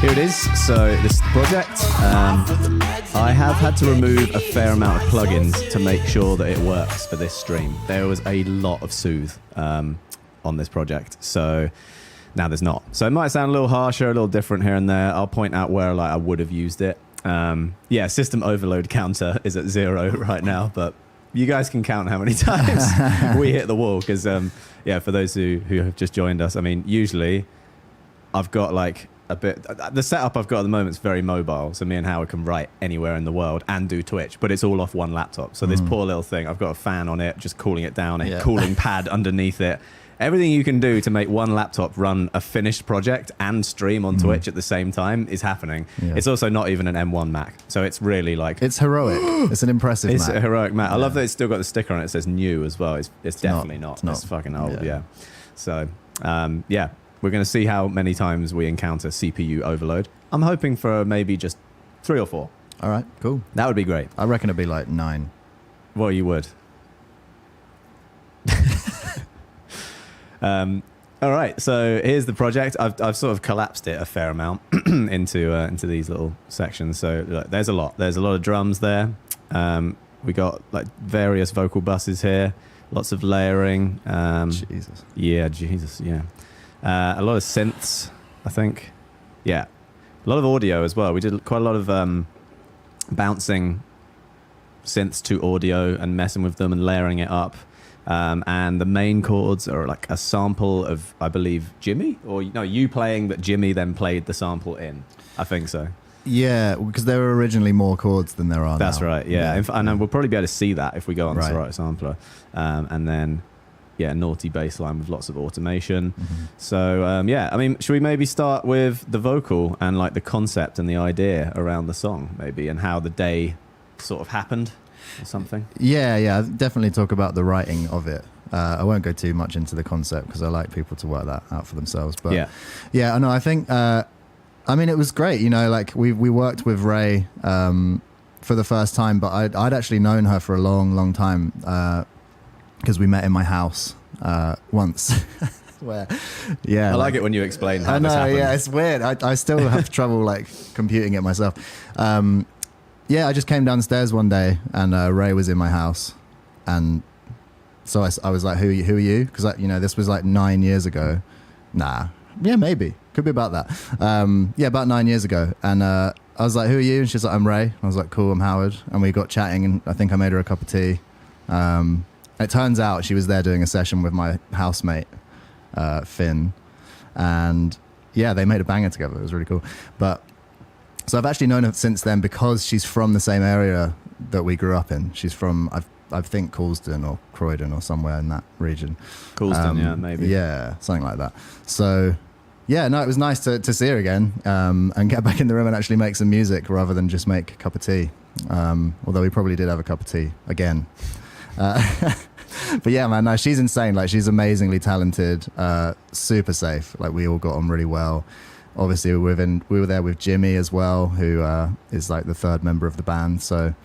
Here it is. So this is the project. I have had to remove a fair amount of plugins to make sure that it works for this stream. There was a lot of soothe on this project, so now there's not. So it might sound a little harsher, a little different here and there. I'll point out where I would have used it. Yeah, system overload counter is at 0 right now, but you guys can count how many times we hit the wall, because yeah, for those who have just joined us, I mean, usually I've got like a bit, the setup I've got at the moment is very mobile, so me and Howard can write anywhere in the world and do Twitch, but it's all off one laptop. So this poor little thing, I've got a fan on it, just cooling it down, a cooling pad underneath it. Everything you can do to make one laptop run a finished project and stream on Twitch at the same time is happening. Yeah. It's also not even an M1 Mac, so it's really like... It's heroic. It's an impressive Mac. It's a heroic Mac. I love that it's still got the sticker on it that says new as well. It's definitely not. It's fucking old, yeah. So, yeah, we're going to see how many times we encounter CPU overload. I'm hoping for maybe just 3 or 4. All right, cool. That would be great. I reckon it'd be like 9. Well, you would. All right, so here's the project. I've sort of collapsed it a fair amount into these little sections. So look, there's a lot. There's a lot of drums there. We got like various vocal buses here. Lots of layering. Jesus. Yeah, Jesus. Yeah. A lot of synths, I think. Yeah. A lot of audio as well. We did quite a lot of bouncing synths to audio and messing with them and layering it up. And the main chords are like a sample of, I believe, Jimmy? Or no, you playing that Jimmy then played the sample in. I think so. Yeah, because there were originally more chords than there are That's now. right, yeah. And we'll probably be able to see that if we go on the Serato sampler. And then, yeah, naughty bass line with lots of automation. So, yeah, I mean, should we maybe start with the vocal and like the concept and the idea around the song, maybe, and how the day sort of happened? Or something. Yeah, definitely talk about the writing of it. I won't go too much into the concept because I like people to work that out for themselves. But yeah, I know. I think, I mean, it was great. You know, like we worked with Ray for the first time, but I'd actually known her for a long, long time because we met in my house once. Where, yeah, I like it when you explain how I know, this happened. Yeah, it's weird. I still have trouble like computing it myself. Yeah, I just came downstairs one day and Ray was in my house, and so I was like, "Who are you?" Because you know, this was like 9 years ago. Nah, yeah, maybe could be about that. Yeah, about 9 years ago, and I was like, "Who are you?" And she's like, "I'm Ray." I was like, "Cool, I'm Howard." And we got chatting, and I think I made her a cup of tea. It turns out she was there doing a session with my housemate Finn, and yeah, they made a banger together. It was really cool, but. So I've actually known her since then because she's from the same area that we grew up in. She's from, I think, Coulsdon or Croydon or somewhere in that region. Coulsdon, yeah, maybe. Yeah, something like that. So, yeah, no, it was nice to see her again and get back in the room and actually make some music rather than just make a cup of tea. Although we probably did have a cup of tea again. But yeah, man, no, she's insane. Like, she's amazingly talented, super safe. Like, we all got on really well. Obviously, we were there with Jimmy as well, who is like the third member of the band. So,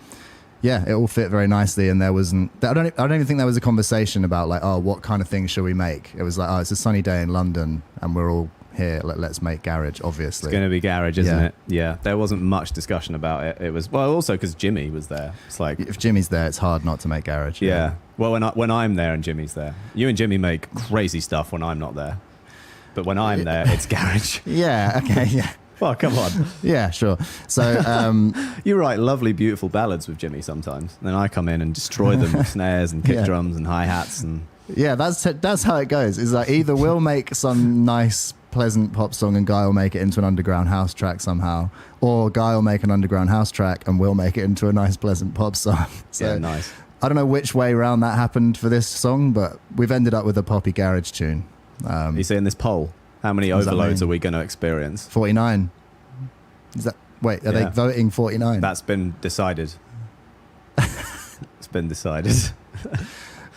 yeah, it all fit very nicely. And there wasn't. I don't even think there was a conversation about like, oh, what kind of things shall we make? It was like, oh, it's a sunny day in London, and we're all here. Let's make garage. Obviously, it's going to be garage, isn't it? Yeah. There wasn't much discussion about it. It was also because Jimmy was there. It's like if Jimmy's there, it's hard not to make garage. Yeah. Well, when I'm there and Jimmy's there, you and Jimmy make crazy stuff when I'm not there. But when I'm there, it's garage. Yeah, okay, yeah. Well, come on. Yeah, sure. So you write lovely, beautiful ballads with Jimmy sometimes. Then I come in and destroy them with snares and kick drums and hi-hats. And yeah, that's how it goes. It's like either we'll make some nice, pleasant pop song and Guy will make it into an underground house track somehow, or Guy will make an underground house track and we'll make it into a nice, pleasant pop song. So, yeah, nice. I don't know which way around that happened for this song, but we've ended up with a poppy garage tune. You see in this poll, how many overloads are we going to experience? 49. Is that? Wait, are they voting 49? That's been decided. It's been decided.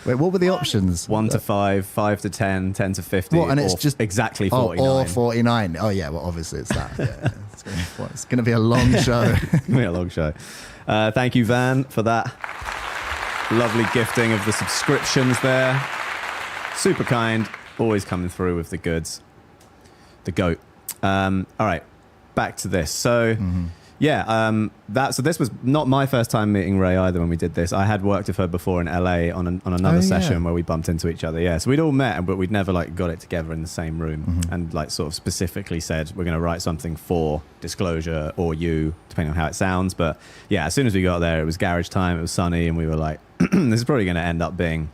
Wait, what were the options? 1 to 5, 5 to 10, 10 to 50. What, and it's just exactly 49. Or 49. Oh yeah, well obviously it's that. Yeah, it's going to be a long show. It's going to be a long show. Thank you, Van, for that lovely gifting of the subscriptions there. Super kind. Always coming through with the goods. The goat. All right. back to this. So so this was not my first time meeting Ray either when we did this. I had worked with her before in LA on another session where we bumped into each other. Yeah, so we'd all met, but we'd never like got it together in the same room and like sort of specifically said we're going to write something for Disclosure or you, depending on how it sounds. But yeah, as soon as we got there, it was garage time. It was sunny, and we were like, this is probably going to end up being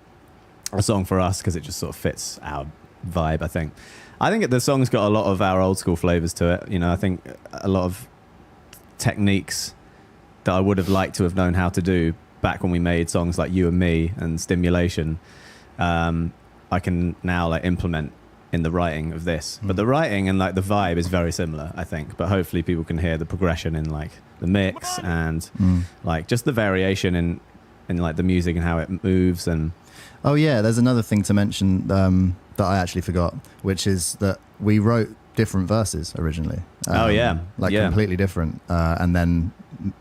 a song for us because it just sort of fits our vibe. I think the song's got a lot of our old school flavors to it. You know, I think a lot of techniques that I would have liked to have known how to do back when we made songs like You and Me and Stimulation, I can now like implement in the writing of this. But the writing and like the vibe is very similar, I think. But hopefully people can hear the progression in like the mix and like just the variation in like the music and how it moves. And oh yeah, there's another thing to mention that I actually forgot, which is that we wrote different verses originally. Completely different. And then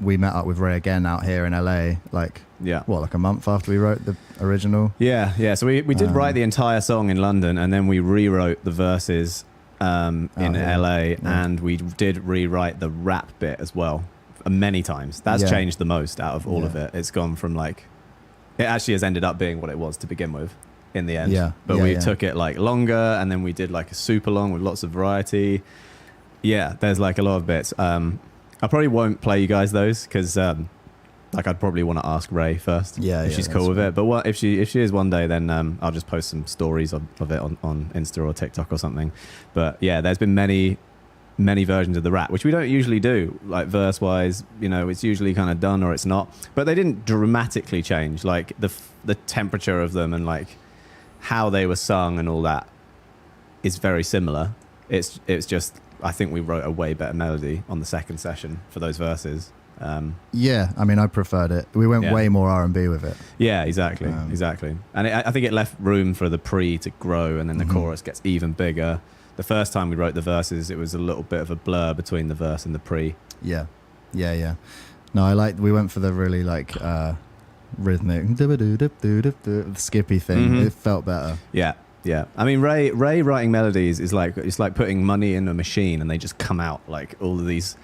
we met up with Ray again out here in LA, like a month after we wrote the original. Yeah. So we did write the entire song in London, and then we rewrote the verses in LA, and we did rewrite the rap bit as well many times. That's changed the most out of all of it. It's gone from like, it actually has ended up being what it was to begin with in the end. But we took it like longer, and then we did like a super long with lots of variety. There's like a lot of bits. I probably won't play you guys those because like I'd probably want to ask Ray first if she's cool with it. But if she is one day, then I'll just post some stories of it on Insta or TikTok or something. But yeah, there's been many versions of the rap, which we don't usually do, like verse wise. You know, it's usually kind of done or it's not. But they didn't dramatically change, like the temperature of them and like how they were sung and all that is very similar. It's just, I think we wrote a way better melody on the second session for those verses. I mean, I preferred it. We went way more R&B with it. Yeah, exactly. And I think it left room for the pre to grow, and then the chorus gets even bigger. The first time we wrote the verses, it was a little bit of a blur between the verse and the pre. Yeah. No, we went for the really like rhythmic skippy thing. It felt better. Yeah. I mean, Ray writing melodies is like, it's like putting money in a machine and they just come out like all of these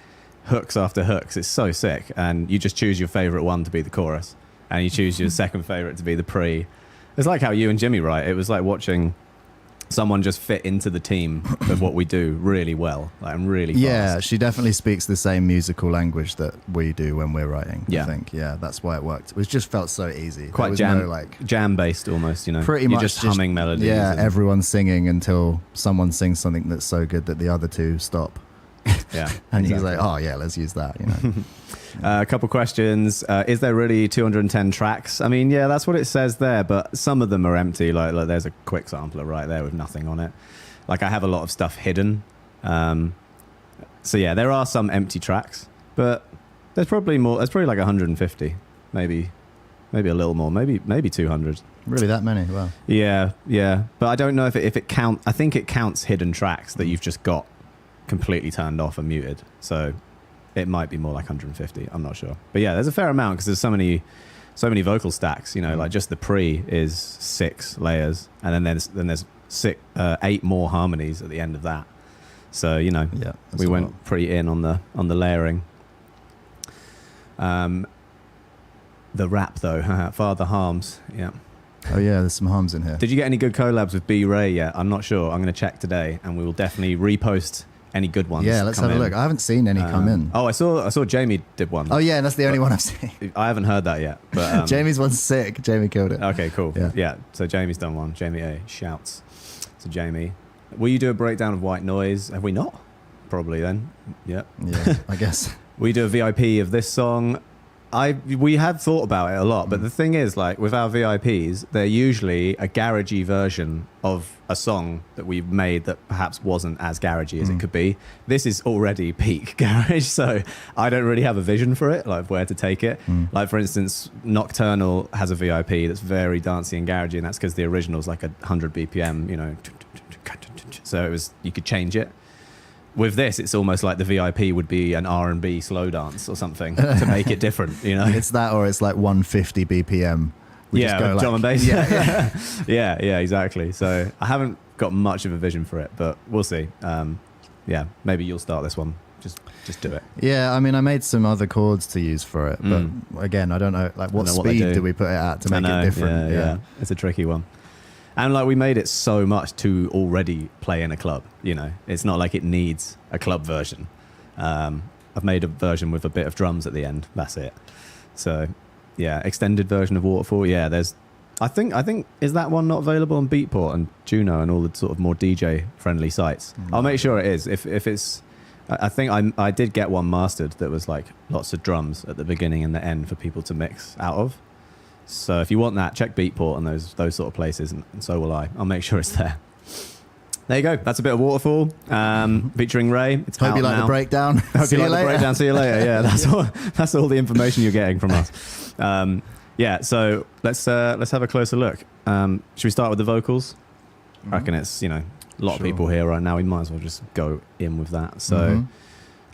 hooks after hooks. It's so sick. And you just choose your favorite one to be the chorus, and you choose your second favorite to be the pre. It's like how you and Jimmy write. It was like watching someone just fit into the team of what we do really well, like, and really fast. Yeah, she definitely speaks the same musical language that we do when we're writing. I think that's why it worked. It just felt so easy. Quite jam based almost, you know. Pretty much just humming melodies. Yeah, everyone's singing until someone sings something that's so good that the other two stop. Yeah, and he's like, oh yeah, let's use that, you know. A couple questions. Is there really 210 tracks? I mean, yeah, that's what it says there, but some of them are empty. Like there's a quick sampler right there with nothing on it. Like I have a lot of stuff hidden. So yeah, there are some empty tracks, but there's probably more. There's probably like 150, maybe a little more, maybe 200. Really, that many? Wow. Yeah. But I don't know if it count. I think it counts hidden tracks that you've just got completely turned off and muted. So it might be more like 150. I'm not sure. But yeah, there's a fair amount because there's so many vocal stacks, you know, like just the pre is 6 layers, and then there's 8 more harmonies at the end of that. So, you know, we went pretty in on the layering. The rap though, Father Harms. Yeah. Oh yeah, there's some harms in here. Did you get any good collabs with B Ray yet? I'm not sure. I'm going to check today, and we will definitely repost any good ones. Yeah, let's have a look. I haven't seen any come in. Oh, I saw Jamie did one. Oh yeah, that's the only one I've seen. I haven't heard that yet. But Jamie's one's sick. Jamie killed it. Okay, cool. Yeah. So Jamie's done one. Jamie A shouts. So Jamie, will you do a breakdown of White Noise? Have we not? Probably then. Yeah, I guess. We do a VIP of this song. We have thought about it a lot, but the thing is, like with our VIPs, they're usually a garagey version of a song that we've made that perhaps wasn't as garagey as it could be. This is already peak garage, so I don't really have a vision for it, like where to take it. Like for instance, Nocturnal has a VIP that's very dancey and garagey, and that's because the original's like 100 BPM, you know, so you could change it. With this, it's almost like the VIP would be an R&B slow dance or something to make it different, you know? It's that, or it's like 150 BPM. Drum and bass. Yeah, exactly. So I haven't got much of a vision for it, but we'll see. Maybe you'll start this one. just do it. Yeah, I mean, I made some other chords to use for it, but again, I don't know, like, what speed do we put it at to make it different? Yeah, it's a tricky one. And like, we made it so much to already play in a club, you know. It's not like it needs a club version. I've made a version with a bit of drums at the end. That's it. So, yeah, extended version of Waterfall. Yeah, there's... I think is that one not available on Beatport and Juno and all the sort of more DJ friendly sites? I'll make sure it is. If it's, I think I did get one mastered that was like lots of drums at the beginning and the end for people to mix out of. So if you want that, check Beatport and those sort of places, and so will I. I'll make sure it's there. There you go. That's a bit of Waterfall featuring Ray. It's Hope you like the breakdown. Hope you like the breakdown. See you later. Yeah, that's all the information you're getting from us. Yeah, so let's have a closer look. Should we start with the vocals? I reckon it's, you know, a lot of people here right now. We might as well just go in with that. So,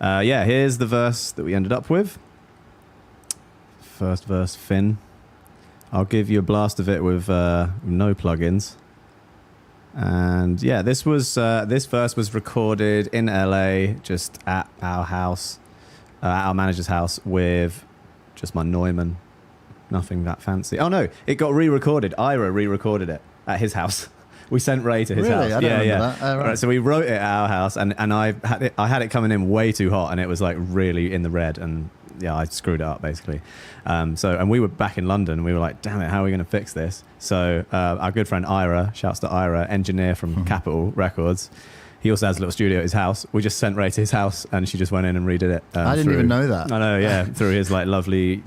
yeah, here's the verse that we ended up with. First verse, Finn. I'll give you a blast of it with no plugins. And yeah, this verse was recorded in LA, just at our house, at our manager's house, with just my Neumann. Nothing that fancy. Oh no, it got re-recorded. Ira re-recorded it at his house. We sent Ray to his house. I don't remember that. Oh, right, so we wrote it at our house, and I had it coming in way too hot, and it was like really in the red, and yeah, I screwed it up basically. And we were back in London, and we were like, damn it, how are we going to fix this? So our good friend Ira, shouts to Ira, engineer from Capitol Records. He also has a little studio at his house. We just sent Ray to his house, and she just went in and redid it. I didn't even know that. I know, yeah. Through his like lovely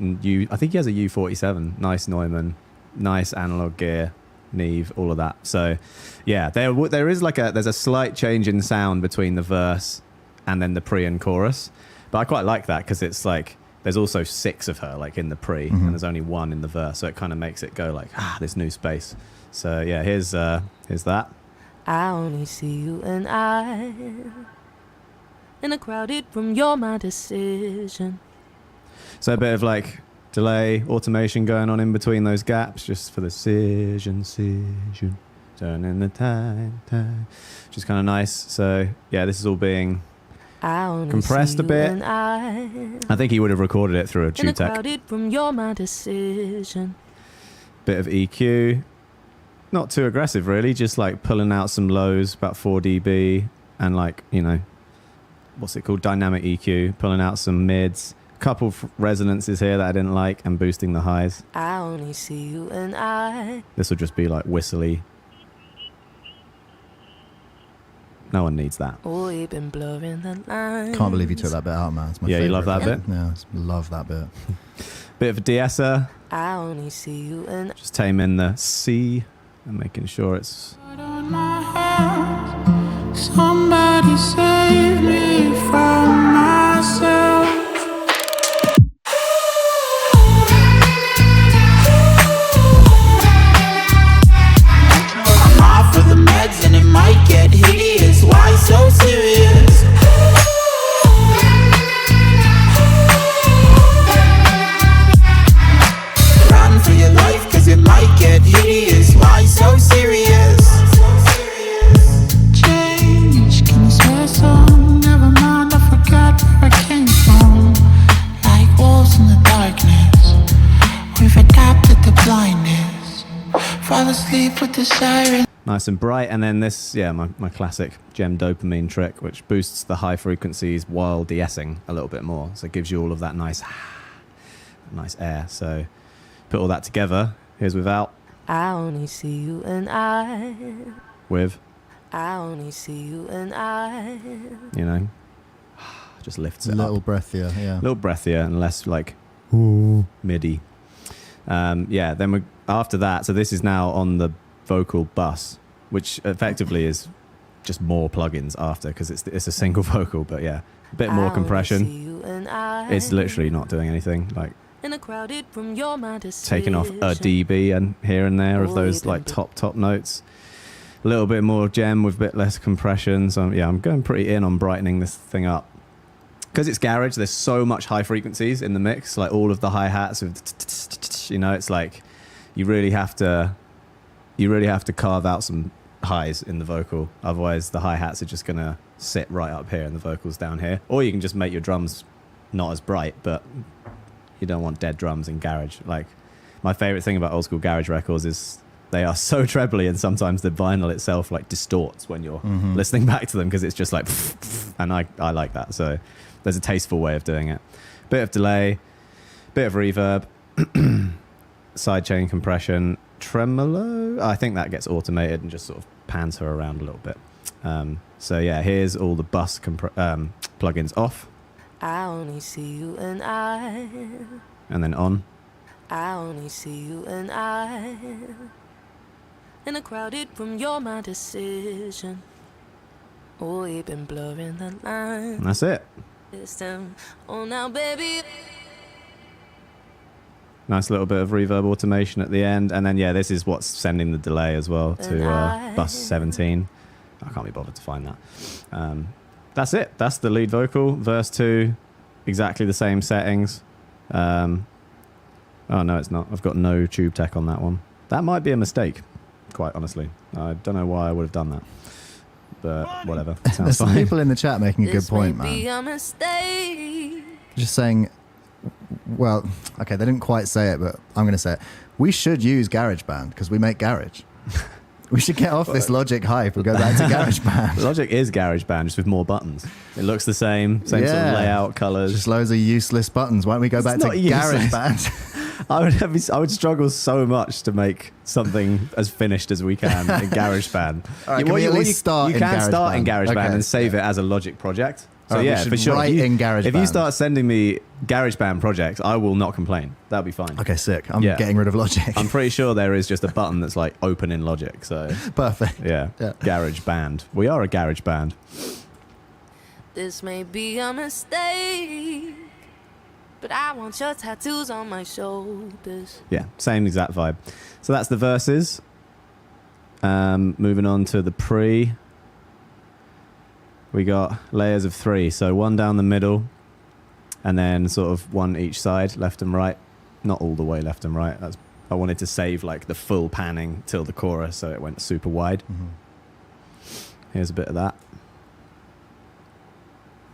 I think he has a U47, nice Neumann, nice analog gear, Neve, all of that. So, yeah, there is there's a slight change in sound between the verse and then the pre and chorus, but I quite like that because it's like there's also 6 of her like in the pre, and there's only 1 in the verse, so it kind of makes it go like this new space. So yeah, here's that. I only see you and I in a crowded room, you're my decision. So a bit of like delay, automation going on in between those gaps, just for the cision, turning the time, which is kind of nice. So yeah, this is all being compressed a bit. I think he would have recorded it through a tube tech. Crowded room, you're my decision. Bit of EQ. Not too aggressive, really. Just like pulling out some lows, about 4 dB, and like, you know, what's it called? Dynamic EQ. Pulling out some mids. A couple of resonances here that I didn't like, and boosting the highs. I only see you and I. This will just be like whistly. No one needs that. Oh, we've been blurring the lines. Can't believe you took that bit out, man. It's my favorite. You love that bit? Yeah, I love that bit. Bit of a de-esser. I only see you and just taming the C and making sure it's... Somebody save me from myself. I'm off of the meds and it might get hideous. Why so serious? Run for your life, cause it might get hideous. Why so serious? Change, can you swear some? Never mind, I forgot where I came from. Like wolves in the darkness, we've adapted to blindness. Fall asleep with the siren. Nice and bright. And then this, yeah, my classic gem dopamine trick, which boosts the high frequencies while de-essing a little bit more. So it gives you all of that nice air. So put all that together. Here's without. I only see you and I. With. I only see you and I. You know, just lifts it a little up. breathier, yeah. A little breathier and less like MIDI. Yeah, then after that, so this is now on the vocal bus, which effectively is just more plugins after, because it's a single vocal, but yeah, a bit more compression. It's literally not doing anything, like in a crowded room, you're my taking off a dB and here and there of those like top notes. A little bit more gem with a bit less compression. So yeah, I'm going pretty in on brightening this thing up. Because it's garage, there's so much high frequencies in the mix, like all of the hi-hats with, you know, it's like you really have to carve out some highs in the vocal. Otherwise, the hi-hats are just going to sit right up here and the vocals down here. Or you can just make your drums not as bright, but you don't want dead drums in garage. Like, my favorite thing about old school garage records is they are so trebly, and sometimes the vinyl itself like distorts when you're listening back to them, because it's just like, and I like that. So there's a tasteful way of doing it. Bit of delay, bit of reverb, sidechain compression, tremolo. I think that gets automated and just sort of pans her around a little bit. So yeah, here's all the bus plugins off. I only see you and I. And then on. I only see you and I. In a crowded room, you're my decision. Oh, we've been blurring the line. And that's it. Oh, now, baby. Nice little bit of reverb automation at the end. And then, yeah, this is what's sending the delay as well to bus 17. I can't be bothered to find that. That's it. That's the lead vocal. Verse 2, exactly the same settings. Oh, no, it's not. I've got no tube tech on that one. That might be a mistake, quite honestly. I don't know why I would have done that. But whatever. Sounds There's some fine. people in the chat making a good point, This may be man. a mistake. Just saying, well, okay, they didn't quite say it, but I'm going to say it. We should use GarageBand because we make garage. We should get off this Logic hype and go back to GarageBand. Logic is GarageBand, just with more buttons. It looks the same sort of Yeah. layout, colors. Just loads of useless buttons. Why don't we go back to not useless. GarageBand? I would struggle so much to make something as finished as we can in GarageBand. All right, can we at least start you in can start in GarageBand? GarageBand Okay. and save it as a Logic project. So All right, we yeah, should for sure. write in GarageBand. If you start sending me GarageBand projects, I will not complain. That'll be fine. Okay, sick. I'm Yeah. getting rid of Logic. I'm pretty sure there is just a button that's like open in Logic. So Perfect. yeah, Yeah. GarageBand. We are a GarageBand. This may be a mistake, but I want your tattoos on my shoulders. Yeah, same exact vibe. So that's the verses. Moving on to the pre. We got layers of 3. So one down the middle, and then sort of one each side, left and right. Not all the way left and right. I wanted to save like the full panning till the chorus, so it went super wide. Here's a bit of that.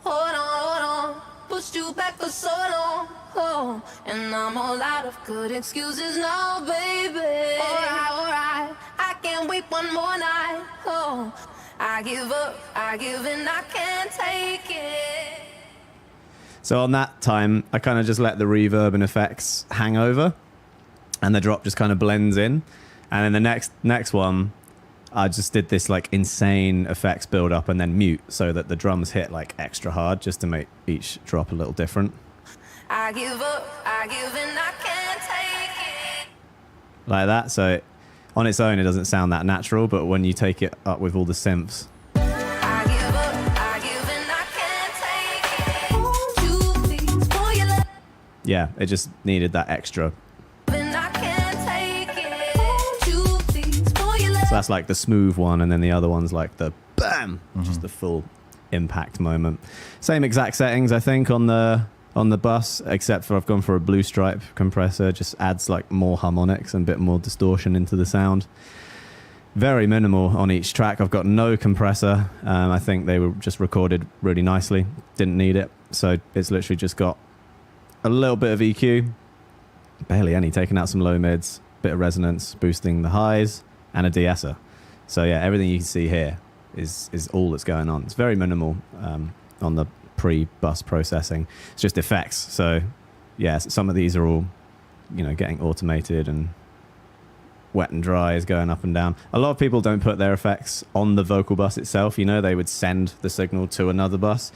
Hold on, pushed you back for so long. Oh, and I'm all out of good excuses now, baby. Alright, I can't wait one more night. Oh, I give up, I give in, I can't take it. So on that time, I kind of just let the reverb and effects hang over, and the drop just kind of blends in. And then the next one, I just did this like insane effects build up and then mute, so that the drums hit like extra hard, just to make each drop a little different. I give up, I give in, I can't take it. Like that. So on its own, it doesn't sound that natural, but when you take it up with all the synths, I give up, I give in, I can't take it. Won't you please pour your love yeah, it just needed that extra. in, I can't take it. Won't you please pour your love. So that's like the smooth one, and then the other one's like the bam, just the full impact moment. Same exact settings, I think, on the bus, except for I've gone for a blue stripe compressor. Just adds like more harmonics and a bit more distortion into the sound. Very minimal on each track. I've got no compressor. I think they were just recorded really nicely. Didn't need it. So it's literally just got a little bit of EQ, barely any, taking out some low mids, bit of resonance, boosting the highs, and a de-esser. So yeah, everything you can see here is all that's going on. It's very minimal on the pre-bus processing. It's just effects. So yeah, some of these are all, getting automated, and wet and dry is going up and down. A lot of people don't put their effects on the vocal bus itself. They would send the signal to another bus.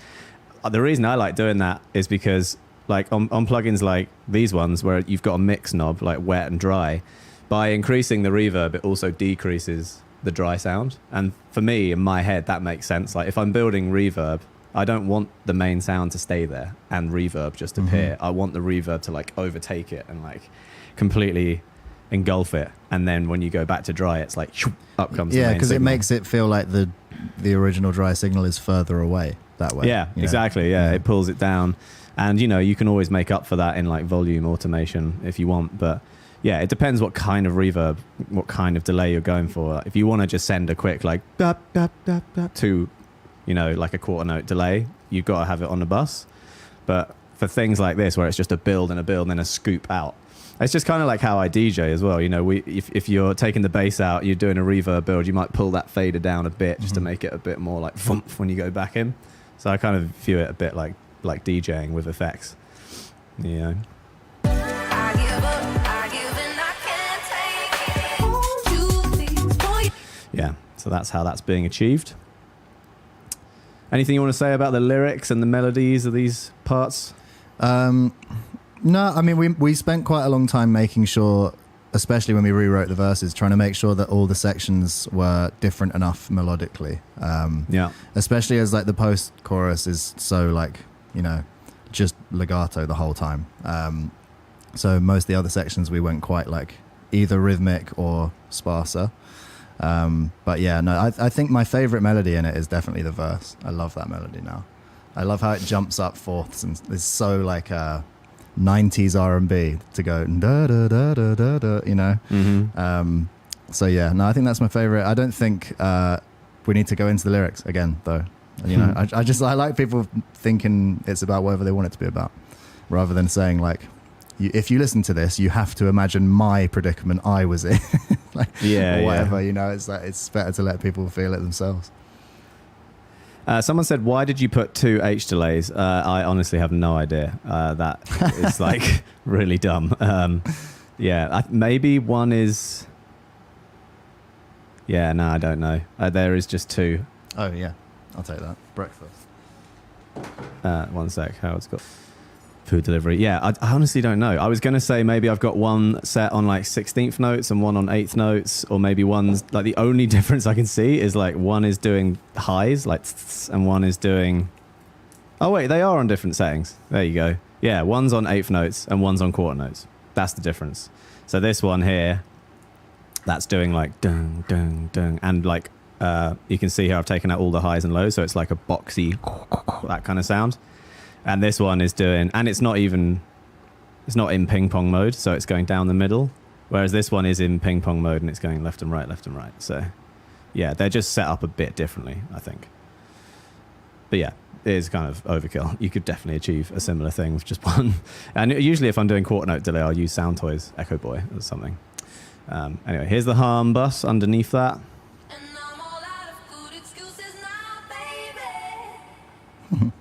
The reason I like doing that is because like on plugins like these ones where you've got a mix knob like wet and dry, by increasing the reverb, it also decreases the dry sound. And for me, in my head, that makes sense. Like if I'm building reverb, I don't want the main sound to stay there and reverb just appear. I want the reverb to like overtake it and like completely engulf it. And then when you go back to dry, it's like up comes the main because it signal. makes it feel like the original dry signal is further away that way. Yeah, exactly. Yeah, it pulls it down. And, you can always make up for that in like volume automation if you want. But yeah, it depends what kind of reverb, what kind of delay you're going for. If you want to just send a quick like dap, dap, dap, dap, to, you know, like a quarter note delay, you've got to have it on the bus. But for things like this, where it's just a build and then a scoop out, it's just kind of like how I DJ as well. You know, if you're taking the bass out, you're doing a reverb build, you might pull that fader down a bit just to make it a bit more like thump when you go back in. So I kind of view it a bit like DJing with effects. You know. I give up, I give and I can't take it. You please, boy. Yeah, so that's how that's being achieved. Anything you want to say about the lyrics and the melodies of these parts? No, I mean, we spent quite a long time making sure, especially when we rewrote the verses, trying to make sure that all the sections were different enough melodically. Yeah. Especially as like the post-chorus is so like, you know, just legato the whole time. So most of the other sections we went quite like either rhythmic or sparser. But yeah, no, I think my favorite melody in it is definitely the verse. I love that melody now. I love how it jumps up fourths and it's so like 90s R&B to go da da da da da da, you know. Mm-hmm. So yeah, no, I think that's my favorite. I don't think we need to go into the lyrics again though. You know, I like people thinking it's about whatever they want it to be about, rather than saying like, if you listen to this, you have to imagine my predicament I was in, like, or whatever. You know, it's like it's better to let people feel it themselves. Someone said, "Why did you put 2 H delays?" I honestly have no idea. That is like really dumb. Maybe one is. Yeah, no, I don't know. There is just 2. Oh yeah, I'll take that. Breakfast. 1 sec. Howard's got food delivery. Yeah, I honestly don't know. I was going to say maybe I've got one set on like 16th notes and one on 8th notes, or maybe one's like the only difference I can see is like one is doing highs like and one is doing. Oh wait, they are on different settings. There you go. Yeah, one's on 8th notes and one's on quarter notes. That's the difference. So this one here, that's doing like dung dung dung, and like you can see here I've taken out all the highs and lows, so it's like a boxy that kind of sound. And this one is doing, and it's not in ping pong mode, so it's going down the middle. Whereas this one is in ping pong mode and it's going left and right, left and right. So yeah, they're just set up a bit differently, I think. But yeah, it is kind of overkill. You could definitely achieve a similar thing with just one. And usually if I'm doing quarter note delay, I'll use Sound Toys Echo Boy or something. Anyway, here's the harm bus underneath that. And I'm all out of good excuses now, baby.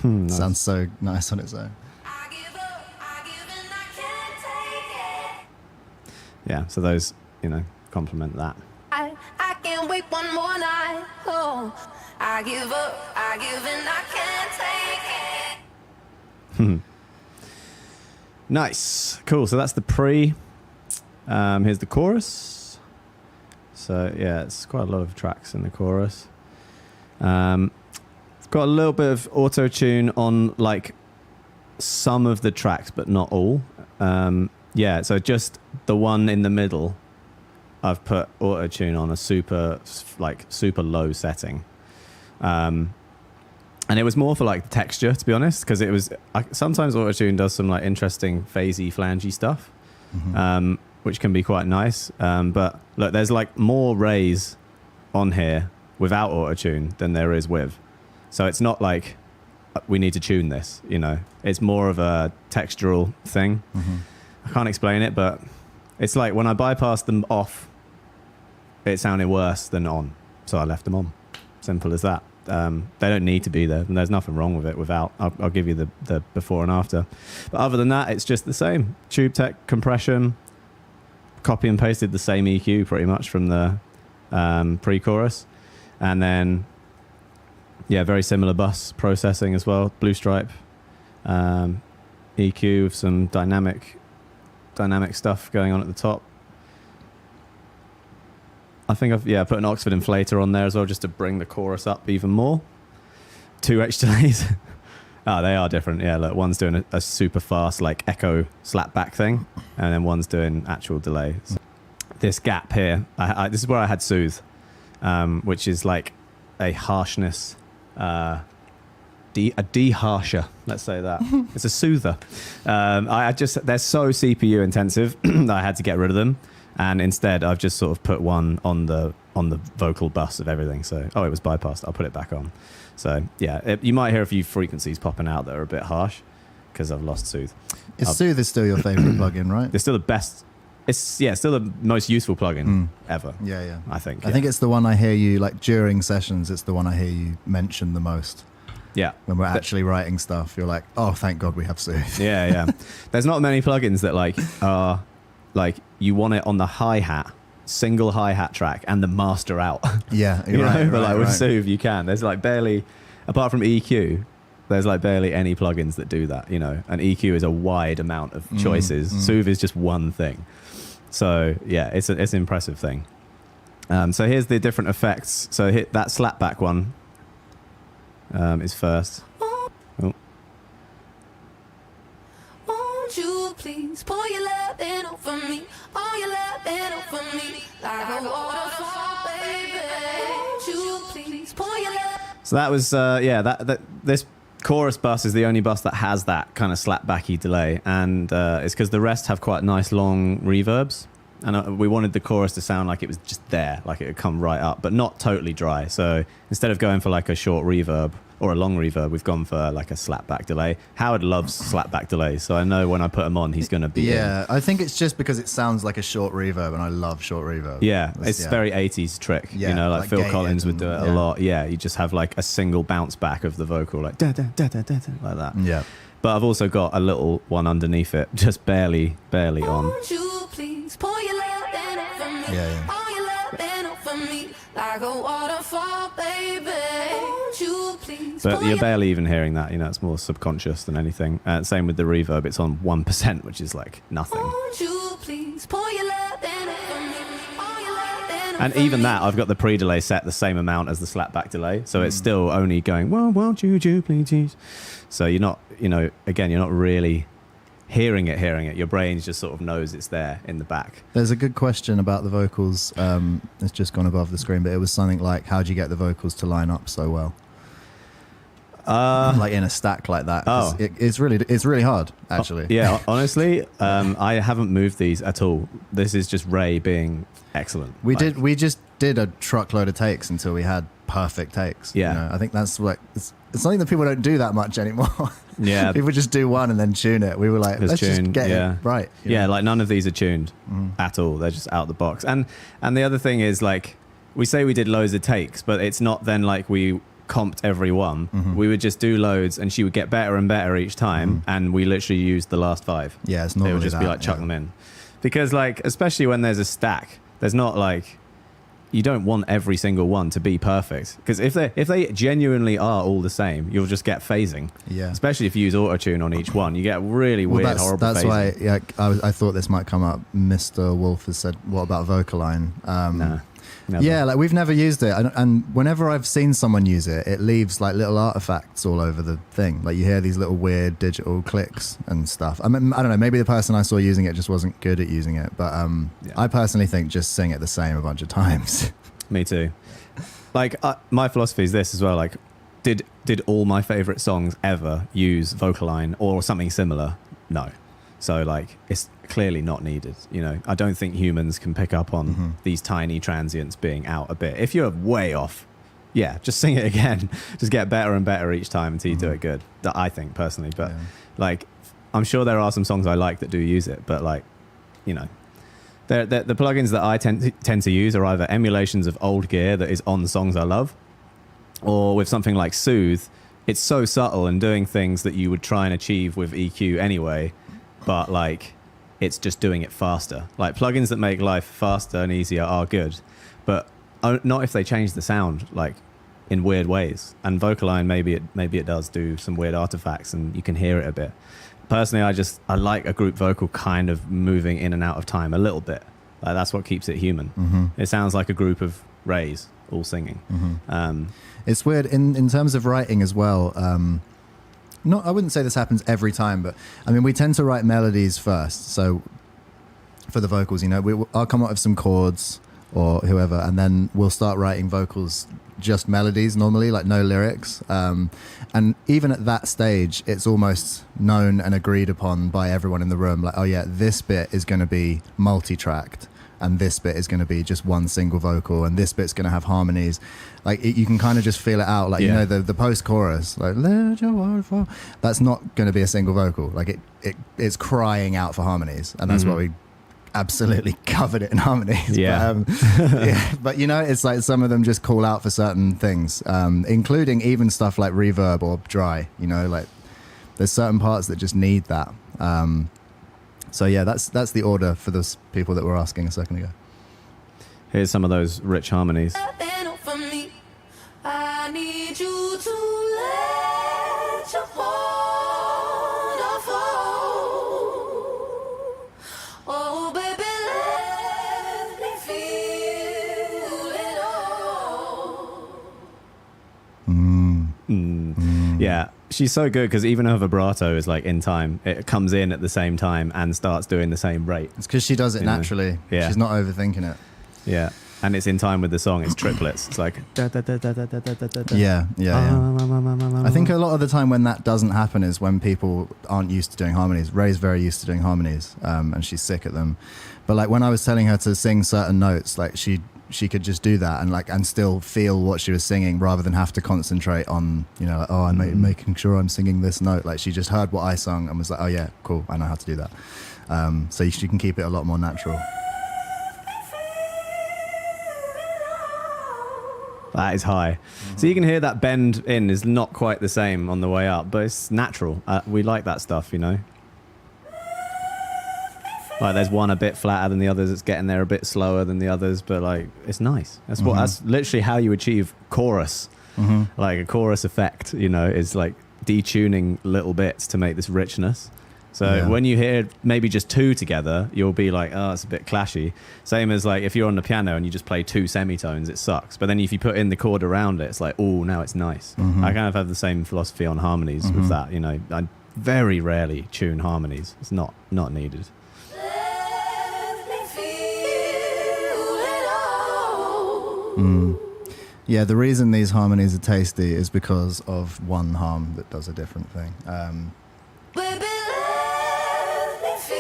Nice. Sounds so nice on its own. I give up, I give and I can't take it. Yeah, so those, you know, complement that. I can't wait one more night. Oh, I give up, I give and I can't take it. Nice. Cool. So that's the pre. Here's the chorus. So yeah, it's quite a lot of tracks in the chorus. It's got a little bit of auto tune on like some of the tracks, but not all. Yeah, so just the one in the middle, I've put auto tune on a super low setting. And it was more for like the texture, to be honest, because it was sometimes auto tune does some like interesting phasey, flangey stuff, which can be quite nice. But look, there's like more rays on here without auto tune than there is with. So it's not like we need to tune this, you know. It's more of a textural thing. I can't explain it, but it's like when I bypassed them off, it sounded worse than on. So I left them on. Simple as that. They don't need to be there, and there's nothing wrong with it without. I'll give you the before and after. But other than that, it's just the same. Tube tech compression, copy and pasted the same EQ pretty much from the pre-chorus. And then, yeah, very similar bus processing as well. Blue Stripe, EQ with some dynamic stuff going on at the top. I think I've put an Oxford inflator on there as well, just to bring the chorus up even more. 2 H delays. Oh, they are different. Yeah, look, one's doing a super fast like echo slap back thing, and then one's doing actual delay. So this gap here, this is where I had soothe, which is like a harshness deharsher. Let's say that. It's a soother. They're so CPU intensive that I had to get rid of them, and instead I've just sort of put one on the vocal bus of everything. So it was bypassed. I'll put it back on. So yeah, you might hear a few frequencies popping out that are a bit harsh because I've lost Soothe. Soothe is still your favorite plugin, right? It's still the best. It's still the most useful plugin ever. Yeah. I think. I think it's the one I hear you, like during sessions, it's the one I hear you mention the most. Yeah. When we're actually writing stuff, you're like, oh, thank God we have Soothe. Yeah. There's not many plugins that like are like you want it on the hi-hat, single hi-hat track and the master out. Yeah, you right, know? But like with right. Soothe you can. There's like barely, apart from EQ, there's like barely any plugins that do that, you know. And EQ is a wide amount of choices. Soothe is just one thing. So yeah, it's an impressive thing. So here's the different effects. So hit that slapback one is first. Oh. Won't you please pour your love in over me? All your love in over me. Like a waterfall, baby. Won't you please pour your love? So that was this chorus bus is the only bus that has that kind of slapbacky delay, and it's because the rest have quite nice long reverbs, and we wanted the chorus to sound like it was just there, like it would come right up, but not totally dry. So instead of going for like a short reverb or a long reverb, we've gone for like a slapback delay. Howard loves slapback delays, so I know when I put him on, he's going to be in. I think it's just because it sounds like a short reverb, and I love short reverb. Yeah, it's very 80s trick. Yeah, you know, like Phil gated Collins would do it and- a lot. Yeah, you just have like a single bounce back of the vocal, like da da da da da, da like that. Yeah. But I've also got a little one underneath it, just barely on. Won't you please pour your love in over me? Yeah. All your love in over me. Like a waterfall, baby. Won't you please But pour you're your barely even hearing that. You know, it's more subconscious than anything. Same with the reverb; it's on 1%, which is like nothing. Won't you please pour your love in over me? All your love in And over even me. that, I've got the pre-delay set the same amount as the slapback delay, so it's still only going, well, won't you please? So you're not, you know, again, you're not really hearing it. Your brain just sort of knows it's there in the back. There's a good question about the vocals. It's just gone above the screen, but it was something like, how do you get the vocals to line up so well? Like in a stack like that. 'Cause Oh. it's really hard, actually. Yeah, honestly, I haven't moved these at all. This is just Ray being excellent. We Like, we just did a truckload of takes until we had perfect takes. Yeah. You know, I think that's what it's something that people don't do that much anymore. Yeah. People just do one and then tune it. We were like, Just let's just tune, get yeah. it right. you Yeah, know? like none of these are tuned at all. They're just out the box. And the other thing is, like, we say we did loads of takes, but it's not then like we comped every one. We would just do loads, and she would get better and better each time, and we literally used the last 5. Yeah, it's They normally would just be that, like, chuck yeah. them in. Because, like, especially when there's a stack, there's not like, you don't want every single one to be perfect. Because if they genuinely are all the same, you'll just get phasing. Yeah. Especially if you use auto-tune on each one. You get really Well, weird, horrible that's phasing. why. Yeah, I thought this might come up. Mr. Wolf has said, "What about Vocaline?" Nah, never. Yeah, like we've never used it, and whenever I've seen someone use it, it leaves like little artifacts all over the thing. Like you hear these little weird digital clicks and stuff. I mean, I don't know. Maybe the person I saw using it just wasn't good at using it, but I personally think just sing it the same a bunch of times. Me too. Like, my philosophy is this as well. Like, did all my favorite songs ever use Vocaline or something similar? No. So, like, it's clearly not needed. You know, I don't think humans can pick up on these tiny transients being out a bit. If you're way off, yeah, just sing it again. Just get better and better each time until you do it good. That I think personally, but like, I'm sure there are some songs I like that do use it, but like, you know. The plugins that I tend to use are either emulations of old gear that is on songs I love, or with something like Soothe, it's so subtle and doing things that you would try and achieve with EQ anyway, but like it's just doing it faster. Like plugins that make life faster and easier are good, but not if they change the sound like in weird ways. And Vocaline, maybe it does do some weird artifacts and you can hear it a bit. Personally, I like a group vocal kind of moving in and out of time a little bit. Like that's what keeps it human. It sounds like a group of Rays all singing. It's weird in terms of writing as well. I wouldn't say this happens every time, but I mean, we tend to write melodies first. So for the vocals, you know, I'll come up with some chords or whoever, and then we'll start writing vocals just melodies normally, like no lyrics. And even at that stage, it's almost known and agreed upon by everyone in the room. Like, oh yeah, this bit is going to be multi-tracked, and this bit is going to be just one single vocal, and this bit's going to have harmonies. Like you can kind of just feel it out. Like, you know, the post-chorus, like, let your waterfall, that's not going to be a single vocal. Like it's crying out for harmonies, and that's why we absolutely covered it in harmonies. Yeah. But you know, it's like some of them just call out for certain things, including even stuff like reverb or dry. You know, like there's certain parts that just need that. So yeah, that's the order for those people that were asking a second ago. Here's some of those rich harmonies. For me, I need you to let your waterfall. Oh, baby, let me feel it all. Yeah, she's so good because even her vibrato is like in time. It comes in at the same time and starts doing the same rate. It's because she does it You know? naturally. Yeah. She's not overthinking it. Yeah, and it's in time with the song. It's triplets. It's like da, da, da, da, da, da, da, da, da. Yeah. I think a lot of the time when that doesn't happen is when people aren't used to doing harmonies. Ray's very used to doing harmonies, and she's sick at them. But like when I was telling her to sing certain notes, like she could just do that and still feel what she was singing rather than have to concentrate on, you know, like, oh, I'm making sure I'm singing this note. Like she just heard what I sung and was like, oh yeah, cool, I know how to do that. So she can keep it a lot more natural. That is high. So you can hear that bend in is not quite the same on the way up, but it's natural. We like that stuff, you know. Like there's one a bit flatter than the others. It's getting there a bit slower than the others, but like it's nice. That's what. That's literally how you achieve chorus, like a chorus effect. You know, is like detuning little bits to make this richness. So when you hear maybe just two together, you'll be like, oh, it's a bit clashy. Same as like if you're on the piano and you just play two semitones, it sucks. But then if you put in the chord around it, it's like, oh, now it's nice. I kind of have the same philosophy on harmonies with that. You know, I very rarely tune harmonies. It's not needed. Yeah, the reason these harmonies are tasty is because of one harm that does a different thing. Baby, let me feel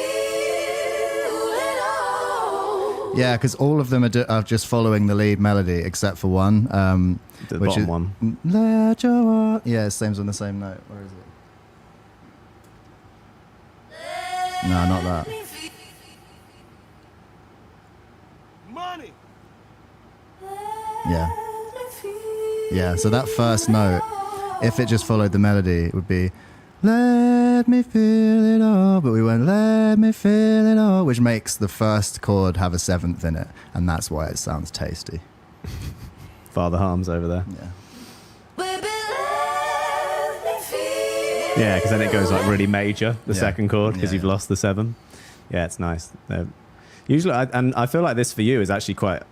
it all. Yeah, because all of them are just following the lead melody except for one, The which bottom is one. Let your yeah, it seems on the same note. Where is it? No, not that. Money. Yeah. Yeah, so that first note, if it just followed the melody, it would be, let me feel it all. But we went, let me feel it all, which makes the first chord have a seventh in it. And that's why it sounds tasty. Father Harms over there. Yeah. Baby, let me feel Yeah, because then it goes like really major, the Yeah. second chord, because Yeah, you've yeah. lost the seven. Yeah, it's nice. Usually, and I feel like this for you is actually quite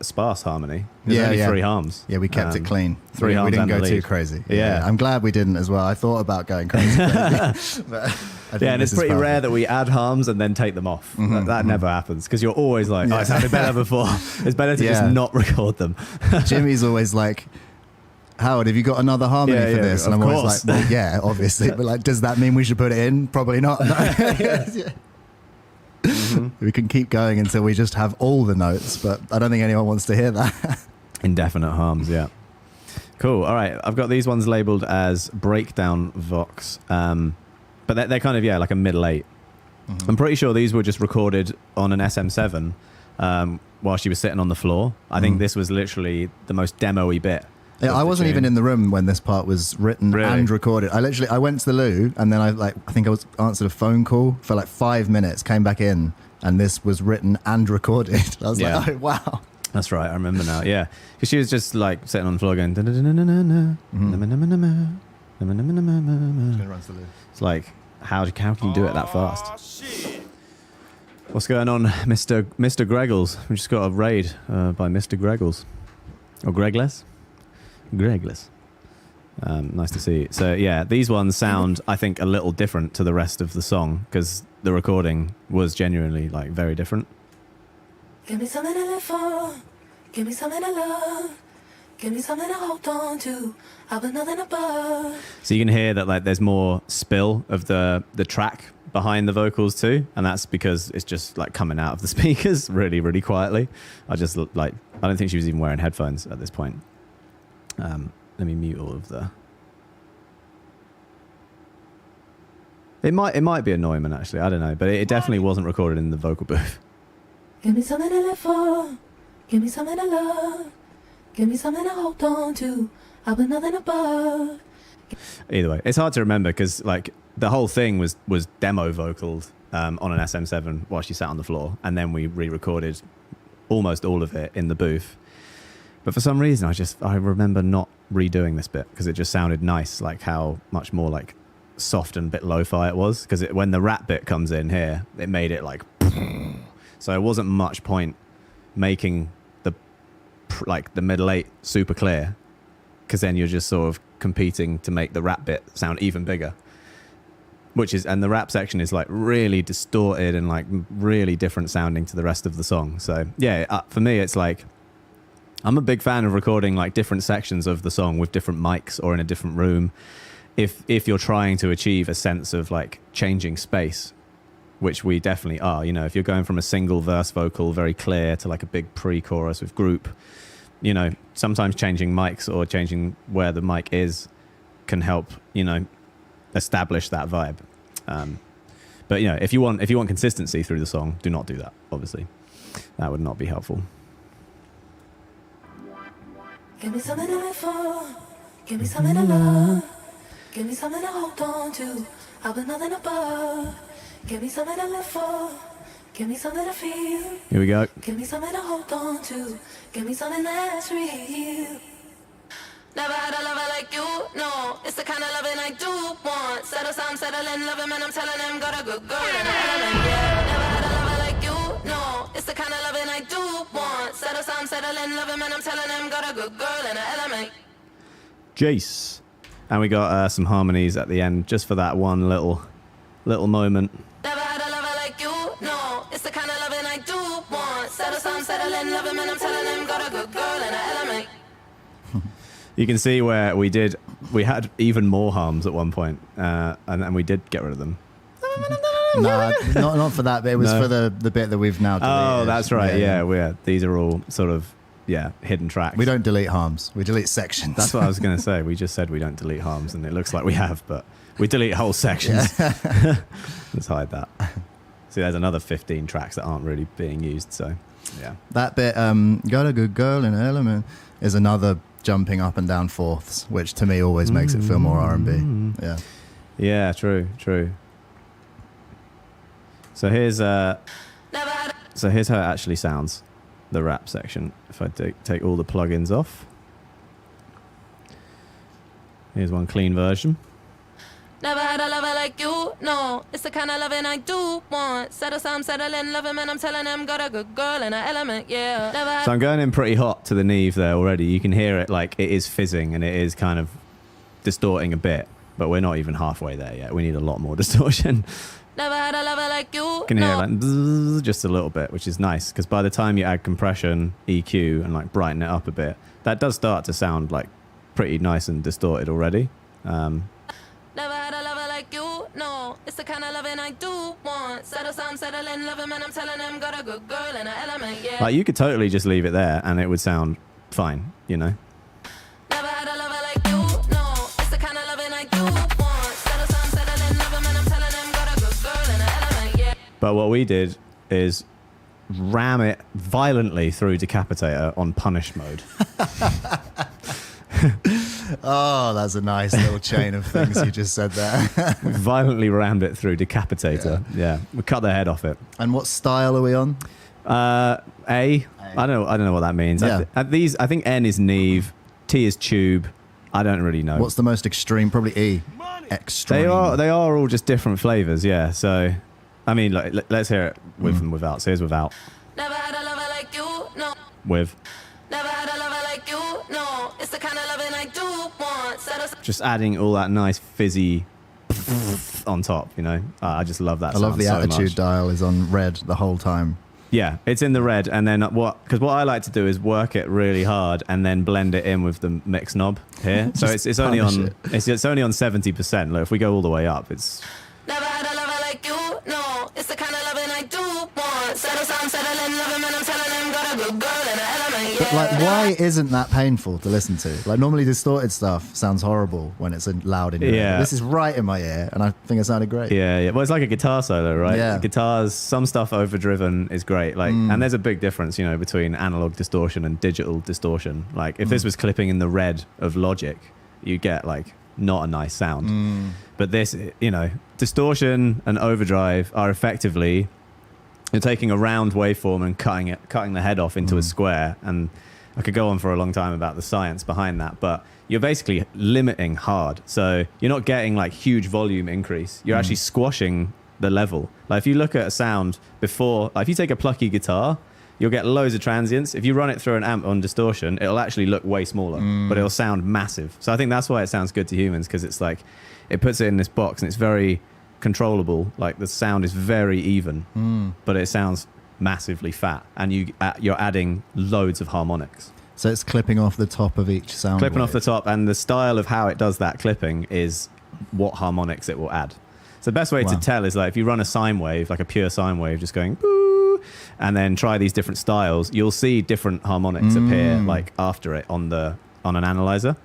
sparse harmony. There's only three harms. Yeah, we kept it clean. Three we harms didn't and go the too lead. crazy. Yeah. I'm glad we didn't as well. I thought about going crazy. But I think Yeah, and this it's is pretty rare perfect. that we add harms and then take them off. That never happens because you're always like, oh, it sounded better before. It's better to just Yeah. not record them. Jimmy's always like, Howard, have you got another harmony Yeah, for yeah, this? And of I'm always course. like, well, yeah, obviously. But like, does that mean we should put it in? Probably not. No. We can keep going until we just have all the notes, but I don't think anyone wants to hear that. Indefinite harms, yeah. Cool. All right, I've got these ones labeled as breakdown vox, but they're kind of like a middle eight. I'm pretty sure these were just recorded on an SM7 while she was sitting on the floor. I think this was literally the most demo-y bit. Yeah, of I the wasn't tune. even in the room when this part was written Really? and recorded. I went to the loo and then I think I answered a phone call for like 5 minutes, came back in, and this was written and recorded. I was Yeah. like, oh wow. That's right, I remember now. Yeah, because she was just like sitting on the floor going. It's like, how can you do it that fast? Aw, shit. What's going on, Mr. Greggles? We just got a raid by Mr. Greggles. Or Gregless? Gregless. Nice to see you. So, yeah, these ones sound, I think, a little different to the rest of the song because the recording was genuinely, like, very different. Give me something to live for. Give me something to love. Give me something to hold on to. I've been nothing above. So you can hear that like there's more spill of the track behind the vocals too, and that's because it's just like coming out of the speakers really, really quietly. I don't think she was even wearing headphones at this point. Let me mute all of the. It might be a Neumann actually. I don't know, but it definitely wasn't recorded in the vocal booth. Give me something to live for. Give me something to love. Give me something to hold on to. I've been nothing above. Either way, it's hard to remember because like the whole thing was demo vocaled on an SM7 while she sat on the floor, and then we re-recorded almost all of it in the booth. But for some reason, I remember not redoing this bit because it just sounded nice, like how much more like soft and a bit lo-fi it was. Because when the rap bit comes in here, it made it like. So it wasn't much point making the middle eight super clear, because then you're just sort of competing to make the rap bit sound even bigger. And the rap section is like really distorted and like really different sounding to the rest of the song. So yeah, for me, it's like, I'm a big fan of recording like different sections of the song with different mics or in a different room. If you're trying to achieve a sense of like changing space, which we definitely are, you know, if you're going from a single verse vocal very clear to like a big pre-chorus with group, you know, sometimes changing mics or changing where the mic is can help, you know, establish that vibe. But you know, if you want consistency through the song, do not do that. Obviously, that would not be helpful. Give me something to live for. Give me something to love. Give me something to hold on to. I've been nothing above. Give me something to live for. Give me something to feel. Here we go. Give me something to hold on to. Give me something that's real. Never had a lover like you, no. It's the kind of loving I do want. Settle some, settle in, love him, and I'm telling him, got a good girl in the element, yeah. Never had a lover like you, no. It's the kind of loving I do want. Settle some, settle in, love him, and I'm telling him, got a good girl in the element. Jace. And we got some harmonies at the end, just for that one little moment. Never had a lover like you, no. It's the kind of loving I do want. Settle some, settle in, love him, and I'm telling him, got a good girl in the element. You can see where we had even more harms at one point, and we did get rid of them. No, not for that bit. It was for the bit that we've now deleted. Oh, that's right. Yeah. These are all sort of hidden tracks. We don't delete harms. We delete sections. That's what I was going to say. We just said we don't delete harms, and it looks like we have, but we delete whole sections. Yeah. Let's hide that. See, there's another 15 tracks that aren't really being used. So, yeah. That bit, got a good girl in element, is another jumping up and down fourths, which to me always makes it feel more R&B. Yeah. Yeah, true. So here's how it actually sounds, the rap section. If I take all the plugins off. Here's one clean version. Never had a lover like you, no. It's the kind of loving I do want. Settle some, settle in, love him, and I'm telling him, got a good girl in an element, yeah. Never had. So I'm going in pretty hot to the Neve there already. You can hear it, like it is fizzing and it is kind of distorting a bit, but we're not even halfway there yet. We need a lot more distortion. Never had a lover like you, You can hear like bzzz, just a little bit, which is nice because by the time you add compression, EQ, and like brighten it up a bit, that does start to sound like pretty nice and distorted already. Never had a lover like you, no. It's the kind of loving I do want. Settle some, settle in, love him, and I'm telling him, got a good girl in an element, yeah. Like you could totally just leave it there and it would sound fine, you know? Never had a lover like you, no. It's the kind of loving I do want. Settle some, settle in, love him, and I'm telling him, got a good girl in an element, yeah. But what we did is ram it violently through Decapitator on punish mode. Oh, that's a nice little chain of things you just said there. We violently rammed it through Decapitator. Yeah. We cut the head off it. And what style are we on? I don't know what that means. Yeah. I think N is Neve, T is Tube. I don't really know. What's the most extreme? Probably E. Extreme. They are all just different flavors, yeah. So, I mean, let's hear it with and without. So here's without. Never had a lover like you, no. With. Never had a lover like you, no. It's the kind of loving I do want. Settle some. Just adding all that nice fizzy on top, you know. I just love that. I love the so attitude much. dial is on red the whole time. Yeah, it's in the red, and then because what I like to do is work it really hard and then blend it in with the mix knob here. So it's only on it's only on 70%. Like if we go all the way up, it's Never had a lover like you, no. It's the kind of loving I do want. Settle down, settle in, love him, and I'm telling him, got a good girl and an element, yeah. But like, why isn't that painful to listen to? Like, normally distorted stuff sounds horrible when it's loud in your ear. This is right in my ear, and I think it sounded great. yeah. Well, it's like a guitar solo, right? Yeah. Guitars, some stuff overdriven is great. Like, and there's a big difference, between analog distortion and digital distortion. Like, if this was clipping in the red of Logic, you get like not a nice sound. But this, distortion and overdrive are effectively, you're taking a round waveform and cutting the head off into a square. And I could go on for a long time about the science behind that, but you're basically limiting hard. So you're not getting like huge volume increase. You're actually squashing the level. Like if you look at a sound before, like if you take a plucky guitar, you'll get loads of transients. If you run it through an amp on distortion, it'll actually look way smaller, but it'll sound massive. So I think that's why it sounds good to humans, because it's like, it puts it in this box and it's very controllable. Like the sound is very even, but it sounds massively fat, and you're adding loads of harmonics. So it's clipping off the top of each sound. Clipping off the top, and the style of how it does that clipping is what harmonics it will add. So the best way to tell is like if you run a sine wave, like a pure sine wave, just going boo, and then try these different styles, you'll see different harmonics appear like after it on an analyzer.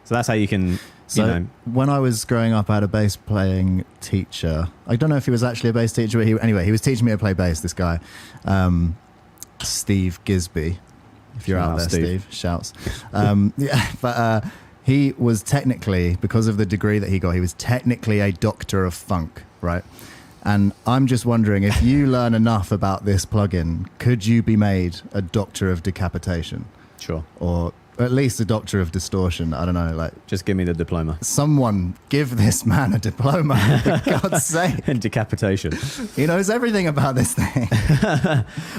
So that's how you can. So when I was growing up, I had a bass playing teacher. I don't know if he was actually a bass teacher, but he was teaching me to play bass, this guy, Steve Gisby. If you're out there, Steve, shouts. But he was technically, because of the degree that he got, he was technically a doctor of funk, right? And I'm just wondering, if you learn enough about this plugin, could you be made a doctor of decapitation? Sure. Or at least a doctor of distortion. I don't know, like, just give me the diploma. Someone give this man a diploma, for God's sake. In decapitation. He knows everything about this thing.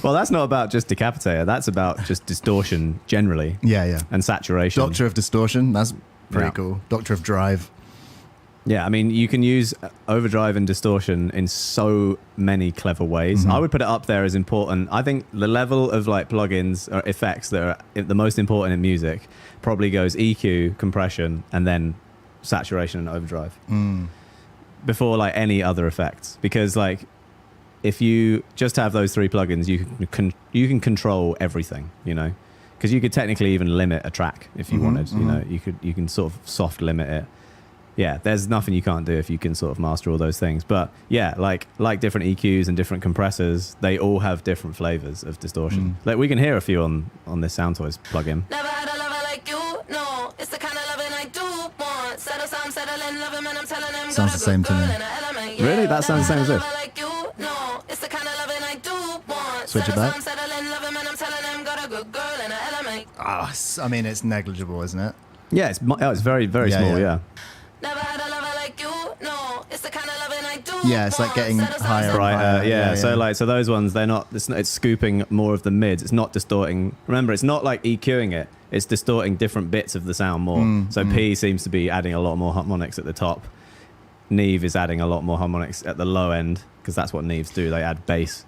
Well, that's not about just decapitator. That's about just distortion generally. Yeah. And saturation. Doctor of distortion. That's pretty cool. Doctor of drive. Yeah, I mean, you can use overdrive and distortion in so many clever ways. I would put it up there as important. I think the level of like plugins or effects that are the most important in music probably goes EQ, compression, and then saturation and overdrive before like any other effects. Because like if you just have those three plugins, you can control everything, because you could technically even limit a track if you wanted. You can sort of soft limit it. Yeah, there's nothing you can't do if you can sort of master all those things. But yeah, like different EQs and different compressors, they all have different flavors of distortion. Like we can hear a few on this Soundtoys plugin. Never had a lover like you, no. It's the kind of loving I do want. Settle down, settle in, love him, and I'm telling him. Sounds the same to me. Really? That sounds the same as this? Like you, no. It's the kind of loving I do want. Switch it back. Settle in, love him, and I'm telling him, got a good girl and an element. I mean, it's negligible, isn't it? Yeah, it's very, very small, yeah. Never had a lover like you, no. It's the kind of loving I do. Yeah, it's like getting higher. Right, yeah. So those ones, they're not. It's scooping more of the mids. It's not distorting. Remember, it's not like EQing it. It's distorting different bits of the sound more. So P seems to be adding a lot more harmonics at the top. Neve is adding a lot more harmonics at the low end, because that's what Neves do. They add bass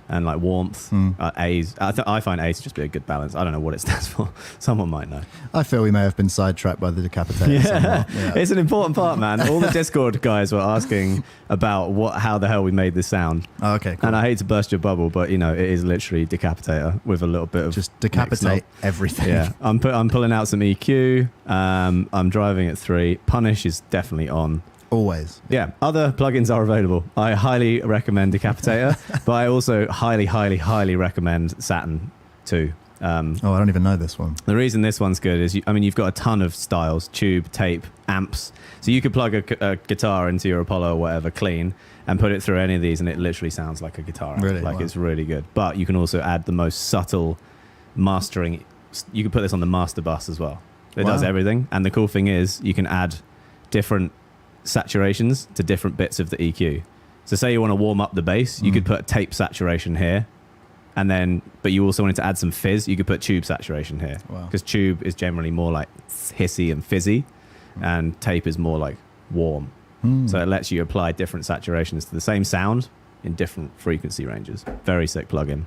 and like warmth. A's. I find A to just be a good balance. I don't know what it stands for. Someone might know. I feel we may have been sidetracked by the decapitator. Yeah. It's an important part, man. All the Discord guys were asking about how the hell we made this sound. Oh, okay, cool. And I hate to burst your bubble, but it is literally decapitator with a little bit of just decapitate everything. Yeah, I'm pulling out some EQ. I'm driving at 3. Punish is definitely on. Always. Yeah. Other plugins are available. I highly recommend Decapitator, but I also highly, highly, highly recommend Saturn 2. I don't even know this one. The reason this one's good is, you've got a ton of styles, tube, tape, amps. So you could plug a guitar into your Apollo or whatever clean and put it through any of these, and it literally sounds like a guitar amp. Really? Like, it's really good. But you can also add the most subtle mastering. You can put this on the master bus as well. It does everything. And the cool thing is you can add different saturations to different bits of the EQ. So say you want to warm up the bass, you could put tape saturation here, and then but you also wanted to add some fizz, you could put tube saturation here, because tube is generally more like hissy and fizzy, and tape is more like warm. So it lets you apply different saturations to the same sound in different frequency ranges. Very sick plugin.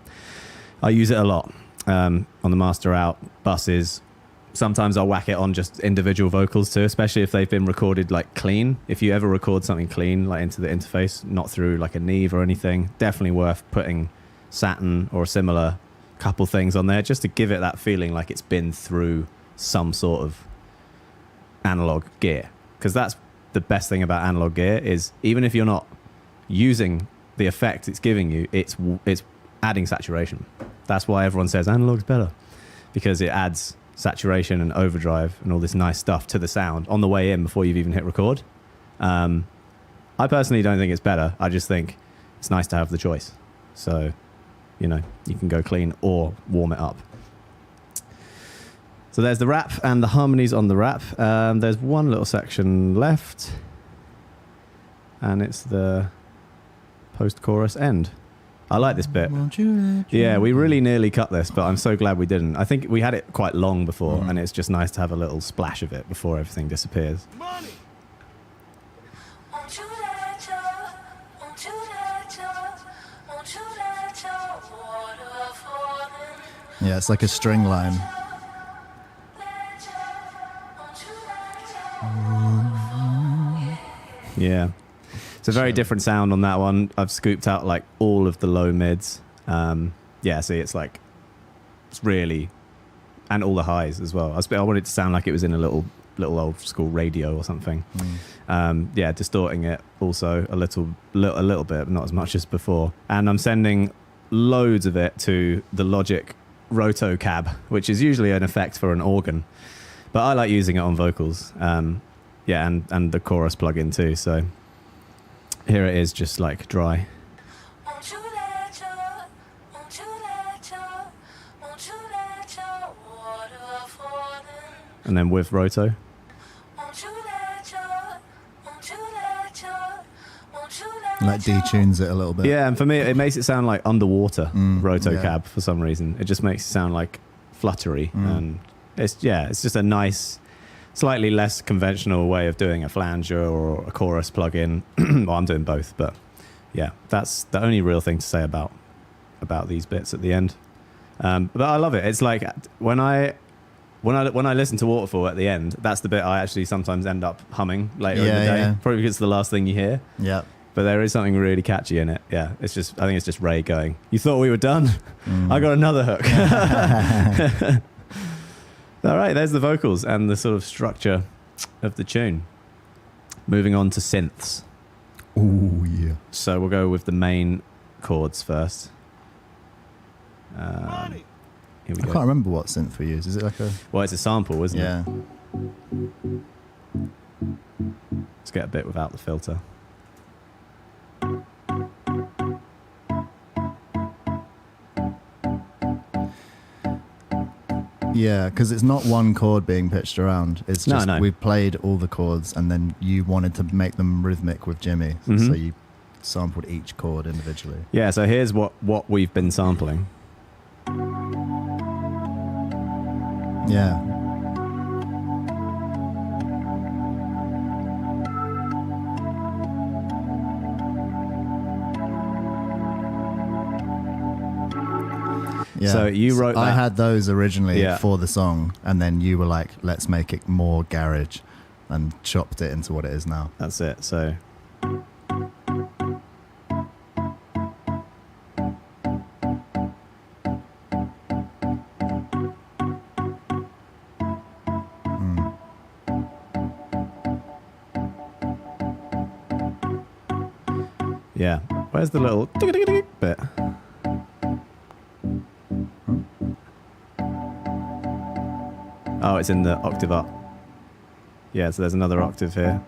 I use it a lot on the master out buses. Sometimes I'll whack it on just individual vocals too, especially if they've been recorded like clean. If you ever record something clean, like into the interface, not through like a Neve or anything, definitely worth putting Saturn or a similar couple things on there just to give it that feeling like it's been through some sort of analog gear. Because that's the best thing about analog gear is even if you're not using the effect it's giving you, it's adding saturation. That's why everyone says analog's better, because it adds saturation and overdrive and all this nice stuff to the sound on the way in before you've even hit record. I personally don't think it's better. I just think it's nice to have the choice. So, you know, you can go clean or warm it up. So there's the rap and the harmonies on the rap. There's one little section left, and it's the post-chorus end. I like this bit. Yeah, we really nearly cut this, but I'm so glad we didn't. I think we had it quite long before, and it's just nice to have a little splash of it before everything disappears. Money. Won't you let your, won't you let your, won't you let your waterfall in? Yeah, it's like a string line. Let your, won't you let your, Yeah. It's a very different sound on that one. I've scooped out like all of the low mids. Yeah, see, it's like, it's really, and all the highs as well. I wanted it to sound like it was in a little old school radio or something. Yeah, distorting it also a little bit, but not as much as before. And I'm sending loads of it to the Logic Roto Cab, which is usually an effect for an organ, but I like using it on vocals. Yeah, and the chorus plugin too. So here it is, just like dry. won't you let your, won't you let your, won't you let your waterfall in? And then with Roto. Won't you let your, won't you let your, won't you let Like detunes it a little bit. Yeah, and for me, it makes it sound like underwater Roto yeah. Cab for some reason. It just makes it sound like fluttery, and it's just a nice, slightly less conventional way of doing a flanger or a chorus plugin. Well, I'm doing both, but yeah, that's the only real thing to say about these bits at the end. But I love it. It's like when I listen to Waterfall at the end, that's the bit I actually sometimes end up humming later in the day. Yeah. Probably because it's the last thing you hear. Yeah. But there is something really catchy in it. Yeah, I think it's just Ray going, "You thought we were done? I got another hook." All right, there's the vocals and the sort of structure of the tune. Moving on to synths. Ooh, yeah. So we'll go with the main chords first. Money. Here we I go. can't remember what synth we use. Is it like a... Well, it's a sample, isn't Yeah. it? Let's get a bit without the filter. Yeah, because it's not one chord being pitched around. It's No, just no. we played all the chords and then you wanted to make them rhythmic with Jimmy. Mhm. So you sampled each chord individually. Yeah, so here's what we've been sampling. Yeah. Yeah. So you wrote I that- had those originally Yeah. for the song, and then you were like, "Let's make it more garage," and chopped it into what it is now. That's it. So yeah, where's the little bit? Oh, it's in the octave up. Yeah, so there's another octave here.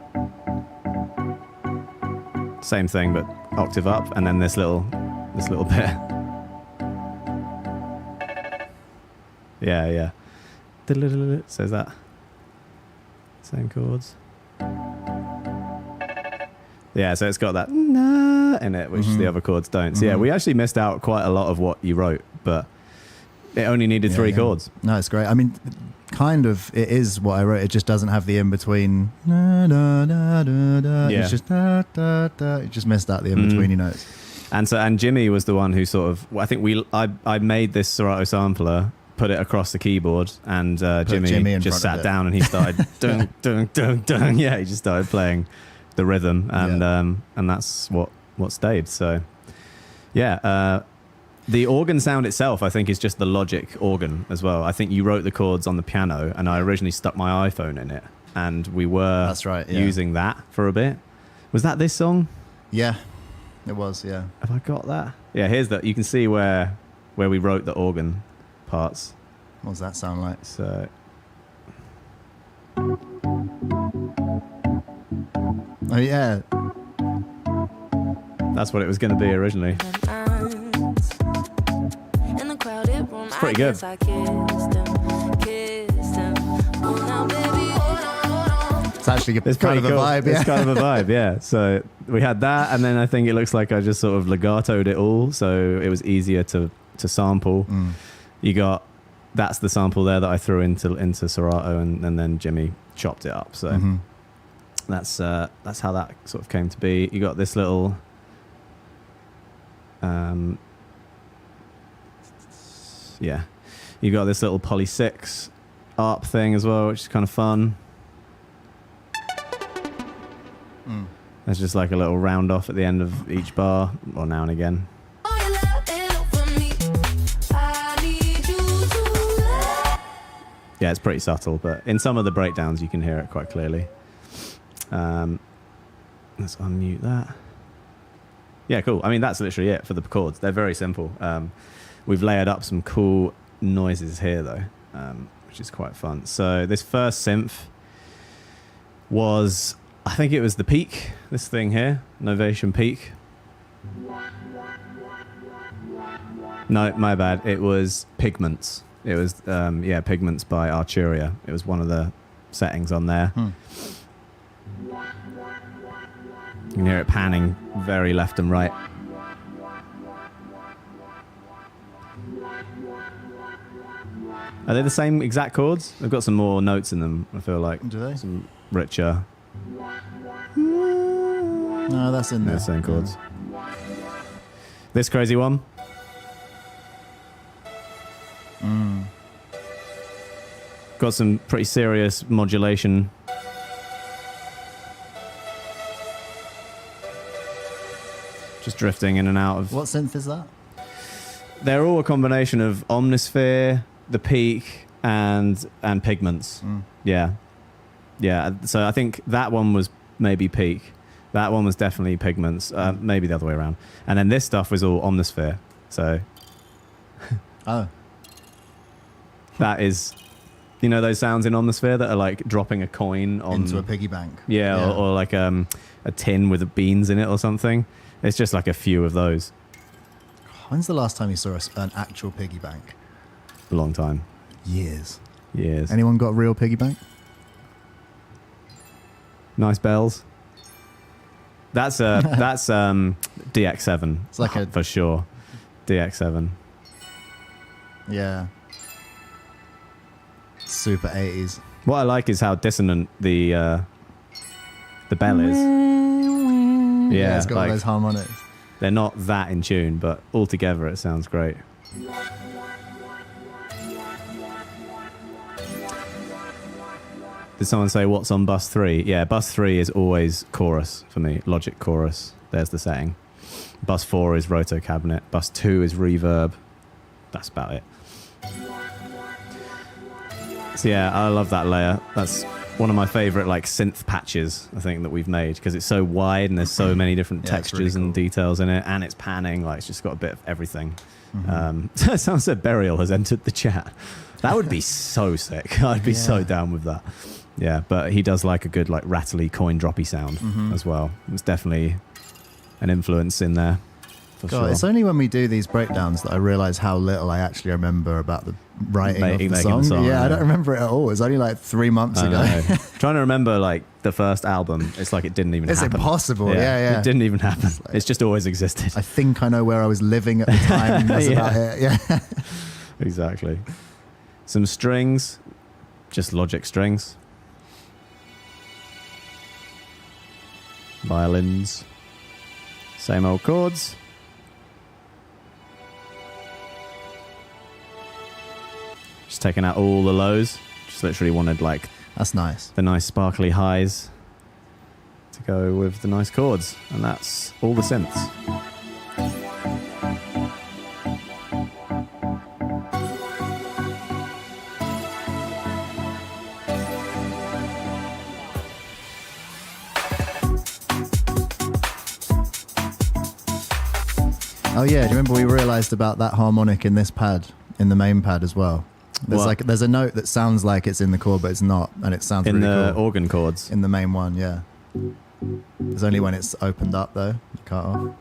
Same thing, but octave up, and then this little bit. Yeah. Says that. Same chords. Yeah, so it's got that na in it, which the other chords don't. So yeah, we actually missed out quite a lot of what you wrote, but it only needed three chords. No, it's great. I mean, kind of, it is what I wrote. It just doesn't have the in between. Da, da, da, da, da. Yeah. It's just da, da, da. It just missed out the in betweeny notes. And Jimmy was the one who sort of, I think I made this Serato sampler, put it across the keyboard, and Jimmy in just front of sat it. down and he started dung dung dung dung. Yeah, he just started playing the rhythm, and that's what stayed. So yeah, the organ sound itself, I think, is just the Logic organ as well. I think you wrote the chords on the piano, and I originally stuck my iPhone in it, and we were That's right, yeah. using that for a bit. Was that this song? Yeah, it was. Yeah. Have I got that? Yeah, here's that. You can see where we wrote the organ parts. What does that sound like? So Oh yeah. that's what it was going to be originally. It's pretty good. It's actually It's kind of pretty a cool. vibe. Yeah. It's kind of a vibe, yeah. So we had that, and then I think it looks like I just sort of legatoed it all, so it was easier to sample. You got, that's the sample there that I threw into Serato, and then Jimmy chopped it up. So that's how that sort of came to be. You got this little yeah, you got this little poly 6 ARP thing as well, which is kind of fun. There's just like a little round off at the end of each bar, or now and again. Yeah, it's pretty subtle, but in some of the breakdowns you can hear it quite clearly. Let's unmute that. Yeah, cool. I mean, that's literally it for the chords. They're very simple. We've layered up some cool noises here, though, which is quite fun. So this first synth was, I think it was the Peak, this thing here, Novation Peak. No, my bad. It was Pigments. It was, Pigments by Arturia. It was one of the settings on there. You can hear it panning very left and right. Are they the same exact chords? They've got some more notes in them, I feel like. Do they? Some richer. No, that's in They're there. the same chords. This crazy one. Got some pretty serious modulation. Just drifting in and out of. What synth is that? They're all a combination of Omnisphere, the Peak, and Pigments. Yeah. So I think that one was maybe Peak. That one was definitely Pigments. Maybe the other way around. And then this stuff was all Omnisphere. So Oh, that is, you know, those sounds in Omnisphere that are like dropping a coin on into a piggy bank. Yeah. Or like a tin with beans in it or something. It's just like a few of those. When's the last time you saw an actual piggy bank? A long time. Years. Years. Got a real piggy bank? Nice bells. That's DX7. It's like a for sure. DX7. yeah. Super 80s. What I like is how dissonant the bell is. Yeah, It's got all those harmonics. they're not that in tune, but altogether it sounds great. Did someone say what's on bus 3? Yeah, bus 3 is always chorus for me. Logic chorus. There's the setting. Bus 4 is roto cabinet. Bus 2 is reverb. That's about it. So yeah, I love that layer. That's one of my favorite like synth patches I think that we've made, because it's so wide and there's so many different Yeah, it's textures really and cool. details in it, and it's panning. Like, it's just got a bit of everything. So it sounds like Burial has entered the chat. That would be so sick. I'd be so down with that. Yeah, but he does like a good like rattly coin droppy sound as well. It's definitely an influence in there for God, sure. it's only when we do these breakdowns that I realise how little I actually remember about the writing of the Making song. the song, Yeah, yeah. I don't remember it at all. It was only like 3 months I ago. know. Trying to remember like the first album, it's like it didn't even It's happen. impossible. Yeah. It didn't even happen. It's just always existed. I think I know where I was living at the time. That's Yeah. about it. Yeah. Exactly. Some strings, just Logic strings. Violins. Same old chords. Just taking out all the lows. Just literally wanted like That's nice. the nice sparkly highs to go with the nice chords. And that's all the synths. Oh yeah, do you remember we realised about that harmonic in this pad, in the main pad as well? What? There's a note that sounds like it's in the chord, but it's not, and it sounds In really the cool. organ chords. In the main one, yeah. It's only when it's opened up though, you cut off.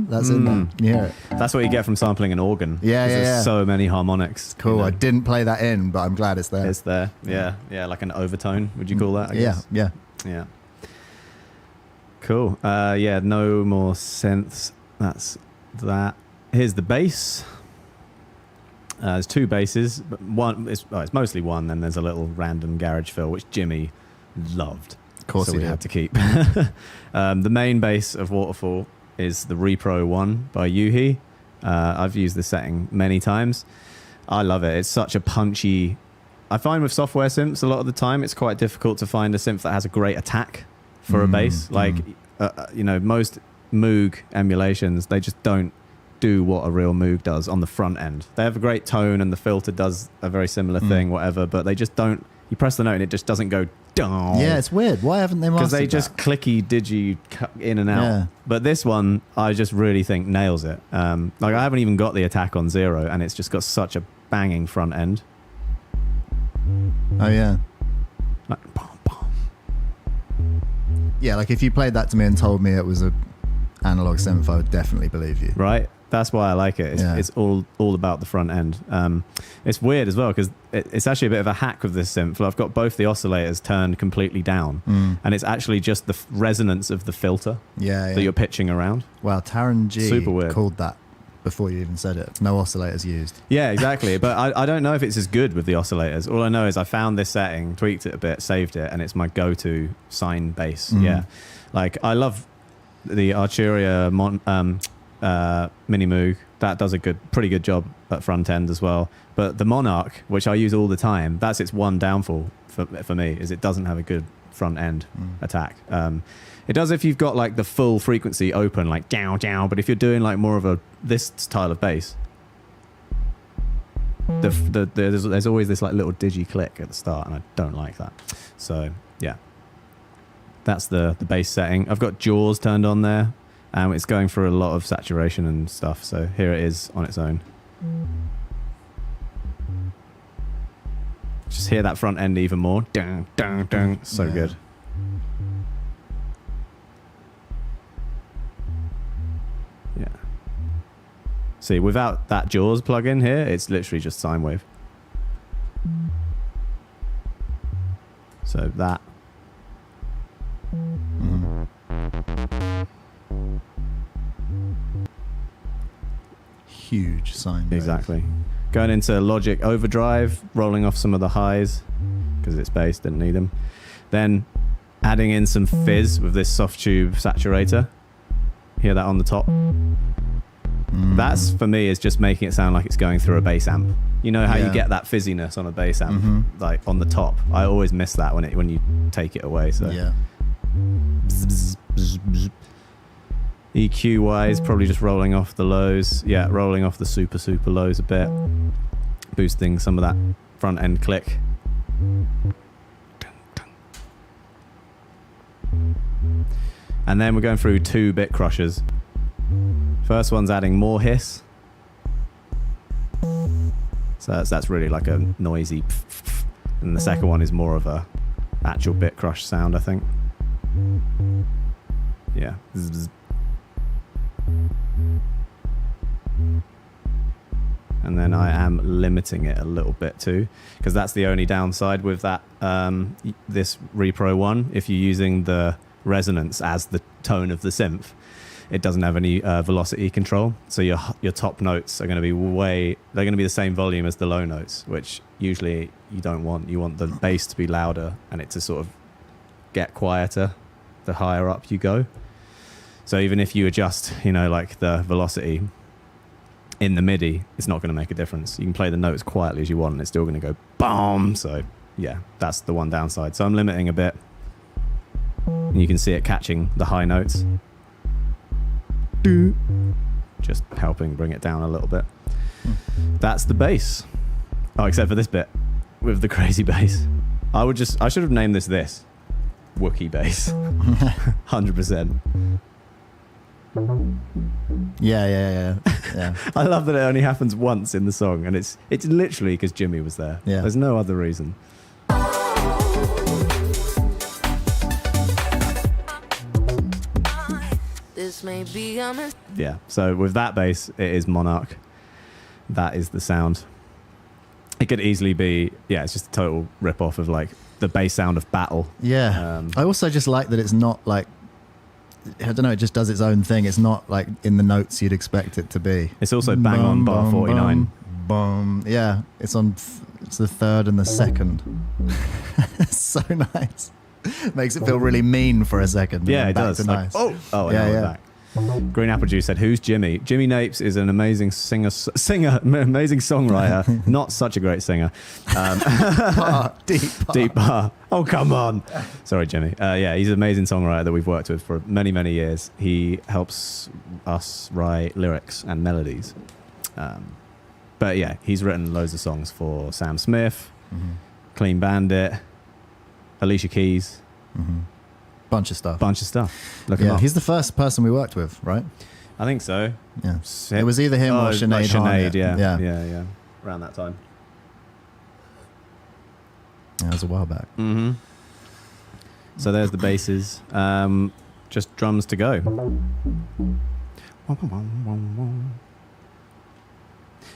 That's in there. Can you hear it? That's what you get from sampling an organ. Yeah, 'Cause yeah, there's yeah. so many harmonics. Cool. you know. I didn't play that in, but I'm glad it's there. It's there. Yeah. Yeah, like an overtone, would you call that? I yeah, guess? yeah. Yeah. Cool. Yeah, no more synths. That's that. Here's the bass. There's two basses, but it's mostly one. Then there's a little random garage fill, which Jimmy loved. Of course so he we did. had to keep. The main bass of Waterfall is the Repro 1 by Yuhi. I've used this setting many times. I love it. It's such a punchy... I find with software synths, a lot of the time, it's quite difficult to find a synth that has a great attack for a bass. Like, most Moog emulations, they just don't do what a real Moog does on the front end. They have a great tone and the filter does a very similar thing, whatever, but they just don't... You press the note and it just doesn't go down. Yeah, it's weird. Why haven't they mastered Because they just that? clicky digi in and out. Yeah. But this one, I just really think nails it. Like I haven't even got the attack on 0, and it's just got such a banging front end. Oh yeah. Like, boom, boom. Yeah, like if you played that to me and told me it was a analog synth, I would definitely believe you. Right? That's why I like it. It's all about the front end. It's weird as well because it's actually a bit of a hack with this synth. I've got both the oscillators turned completely down, and it's actually just the resonance of the filter Yeah, that you're pitching around. Wow, Taron G Super weird. called that before you even said it. No oscillators used. Yeah, exactly. But I don't know if it's as good with the oscillators. All I know is I found this setting, tweaked it a bit, saved it, and it's my go-to sine bass. Yeah, like I love the Arturia Mini Moog. That does a pretty good job at front end as well. But the Monarch, which I use all the time, that's its one downfall for me, is it doesn't have a good front end attack. It does if you've got like the full frequency open, like dow dow. But if you're doing like more of this style of bass, there's always this like little digi click at the start, and I don't like that. So yeah, that's the bass setting. I've got Jaws turned on there. It's going through a lot of saturation and stuff, so here it is on its own. Just hear that front end even more. Dun, dun, dun. So Yeah. good. Yeah. See, without that Jaws plugin here, it's literally just sine wave. So that. Huge sine wave. Exactly. Going into Logic Overdrive, rolling off some of the highs because it's bass, didn't need them. Then adding in some fizz with this soft tube saturator. Hear that on the top? That's, for me, is just making it sound like it's going through a bass amp. You know how you get that fizziness on a bass amp, like on the top. I always miss that when you take it away. So Yeah. EQ wise, probably just rolling off the lows. Yeah, rolling off the super lows a bit, boosting some of that front end click. And then we're going through 2 bit crushers. First one's adding more hiss. So that's really like a noisy pff. And the second one is more of a actual bit crush sound, I think. Yeah. Zzz. And then I am limiting it a little bit too, because that's the only downside with that this Repro 1. If you're using the resonance as the tone of the synth, it doesn't have any velocity control, so your top notes are going to be they're going to be the same volume as the low notes, which usually you don't want. You want the bass to be louder and it to sort of get quieter the higher up you go. So even if you adjust, you know, like the velocity in the MIDI, it's not going to make a difference. You can play the notes quietly as you want and it's still going to go boom. So yeah, that's the one downside. So I'm limiting a bit. And you can see it catching the high notes. Just helping bring it down a little bit. That's the bass. Oh, except for this bit with the crazy bass. I should have named this Wookiee bass. 100%. Yeah. I love that it only happens once in the song, and it's literally because Jimmy was there. Yeah. There's no other reason. This may be a mistake. Yeah. So with that bass, it is Monarch. That is the sound. It could easily be, yeah, it's just a total rip off of like the bass sound of Battle. Yeah. I also just like that it's not like, I don't know, it just does its own thing. It's not like in the notes you'd expect it to be. It's also bang on bar 49. Boom. Yeah, it's the third and the second. It's so nice. Makes it feel really mean for a second. Yeah, and it back does. to Like, nice. oh, Yeah, yeah, yeah. back. Green Apple Juice said, "Who's Jimmy?" Jimmy Napes is an amazing singer, amazing songwriter. Not such a great singer. Deep bar. Oh, come on. Sorry, Jimmy. Yeah, he's an amazing songwriter that we've worked with for many, many years. He helps us write lyrics and melodies. But yeah, he's written loads of songs for Sam Smith, Clean Bandit, Alicia Keys. Bunch of stuff. Look him up. He's the first person we worked with, right? I think so. Yeah. It was either him or Sinead. Like Sinead, Harnett. yeah. Around that time. Yeah, it was a while back. Mm-hmm. So there's the basses. Just drums to go.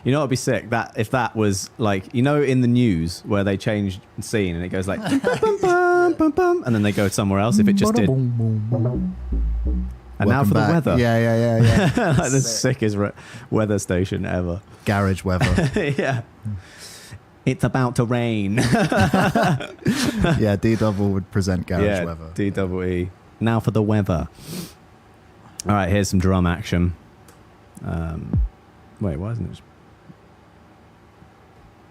You know, it'd be sick that if that was like, you know, in the news where they changed the scene and it goes like, bum, bum, bum, bum, bum, and then they go somewhere else. If it just did. And now for the weather. Yeah. Like the sickest weather station ever. Garage weather. Yeah. It's about to rain. Yeah, D-Double would present garage weather. D-double-E. Now for the weather. All right, here's some drum action. Wait, why isn't it?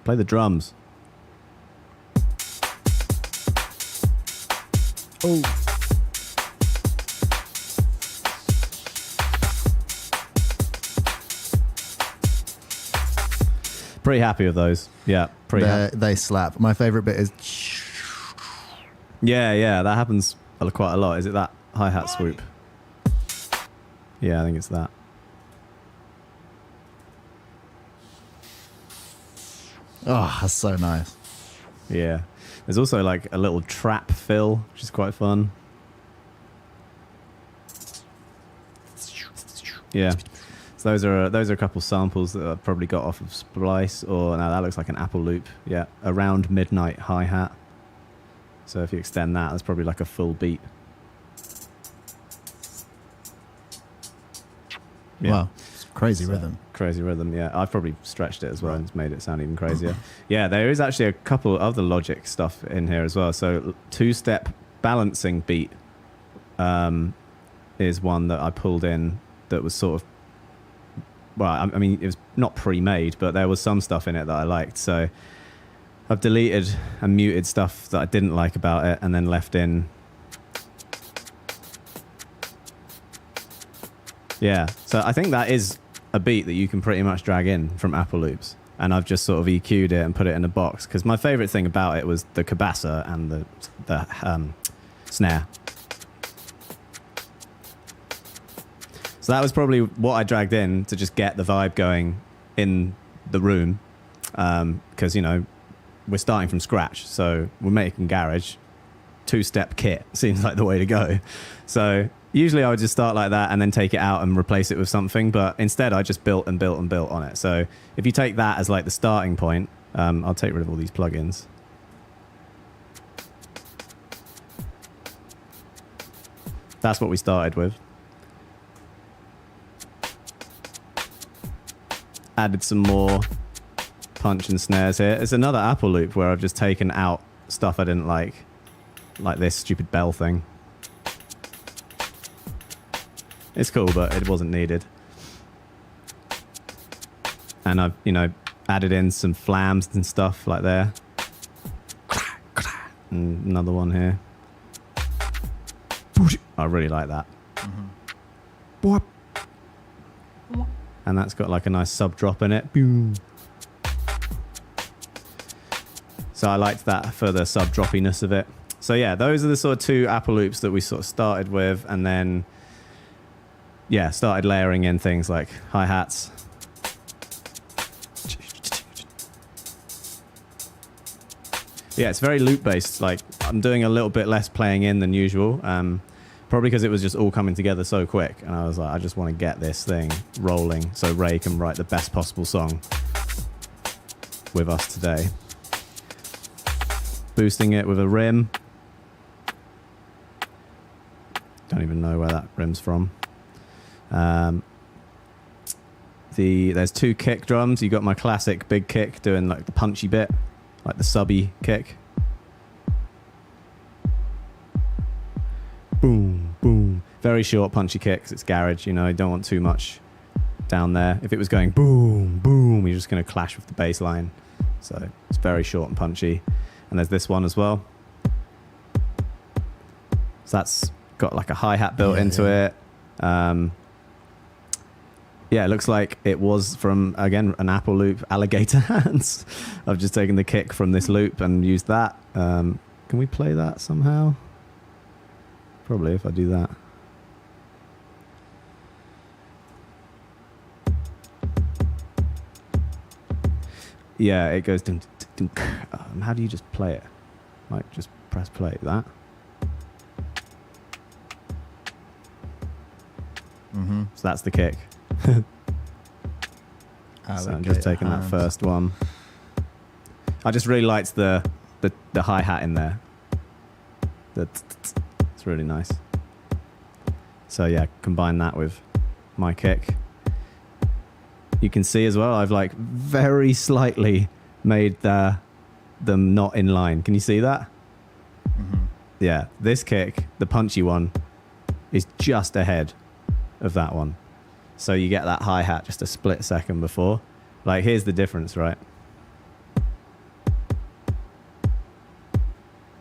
Play the drums. Oh. Pretty happy with those. Yeah, pretty happy. They slap. My favorite bit is... Yeah, that happens quite a lot. Is it that hi-hat swoop? Yeah, I think it's that. Oh, that's so nice. Yeah. There's also like a little trap fill, which is quite fun. Yeah. So those are a couple samples that I probably got off of Splice, or no, that looks like an Apple loop. Yeah, around midnight hi-hat. So if you extend that, that's probably like a full beat. Yeah. Wow. It's crazy rhythm. Crazy rhythm, yeah. I've probably stretched it as well and it's made it sound even crazier. Yeah, there is actually a couple of other Logic stuff in here as well. So two-step balancing beat is one that I pulled in that was sort of, well, I mean, it was not pre-made, but there was some stuff in it that I liked. So I've deleted and muted stuff that I didn't like about it and then left in. Yeah, so I think that is a beat that you can pretty much drag in from Apple Loops. And I've just sort of EQ'd it and put it in a box. Because my favorite thing about it was the cabassa and the snare. So that was probably what I dragged in to just get the vibe going in the room. Because, you know, we're starting from scratch. So we're making garage. Two-step kit seems like the way to go. So usually I would just start like that and then take it out and replace it with something. But instead I just built and built and built on it. So if you take that as like the starting point, I'll take rid of all these plugins. That's what we started with. Added some more punch and snares here. It's another Apple loop where I've just taken out stuff I didn't like this stupid bell thing. It's cool, but it wasn't needed. And I've, added in some flams and stuff like there. And another one here. I really like that. And that's got like a nice sub drop in it. Boom. So I liked that for the sub droppiness of it. So yeah, those are the sort of two Apple loops that we sort of started with, and then started layering in things like hi-hats. Yeah, it's very loop based. Like, I'm doing a little bit less playing in than usual. Probably because it was just all coming together so quick, and I was like, I just want to get this thing rolling so Ray can write the best possible song with us today. Boosting it with a rim. Don't even know where that rim's from. There's two kick drums. You got my classic big kick doing like the punchy bit, like the subby kick. Boom, boom. Very short punchy kicks. It's garage, you don't want too much down there. If it was going boom, boom, you're just going to clash with the bass line. So it's very short and punchy. And there's this one as well. So that's got like a hi-hat built into it. It looks like it was from, again, an Apple loop, Alligator Hands. I've just taken the kick from this loop and used that. Can we play that somehow? Probably if I do that. Yeah, it goes dum, dum, dum. How do you just play it? Like, just press play. That. So that's the kick. So I'm just taking that first one. I just really liked the hi-hat in there. It's really nice. So yeah, combine that with my kick. You can see as well, I've like very slightly made them not in line. Can you see that? Yeah, this kick, the punchy one, is just ahead of that one. So you get that hi-hat just a split second before. Like, here's the difference, right?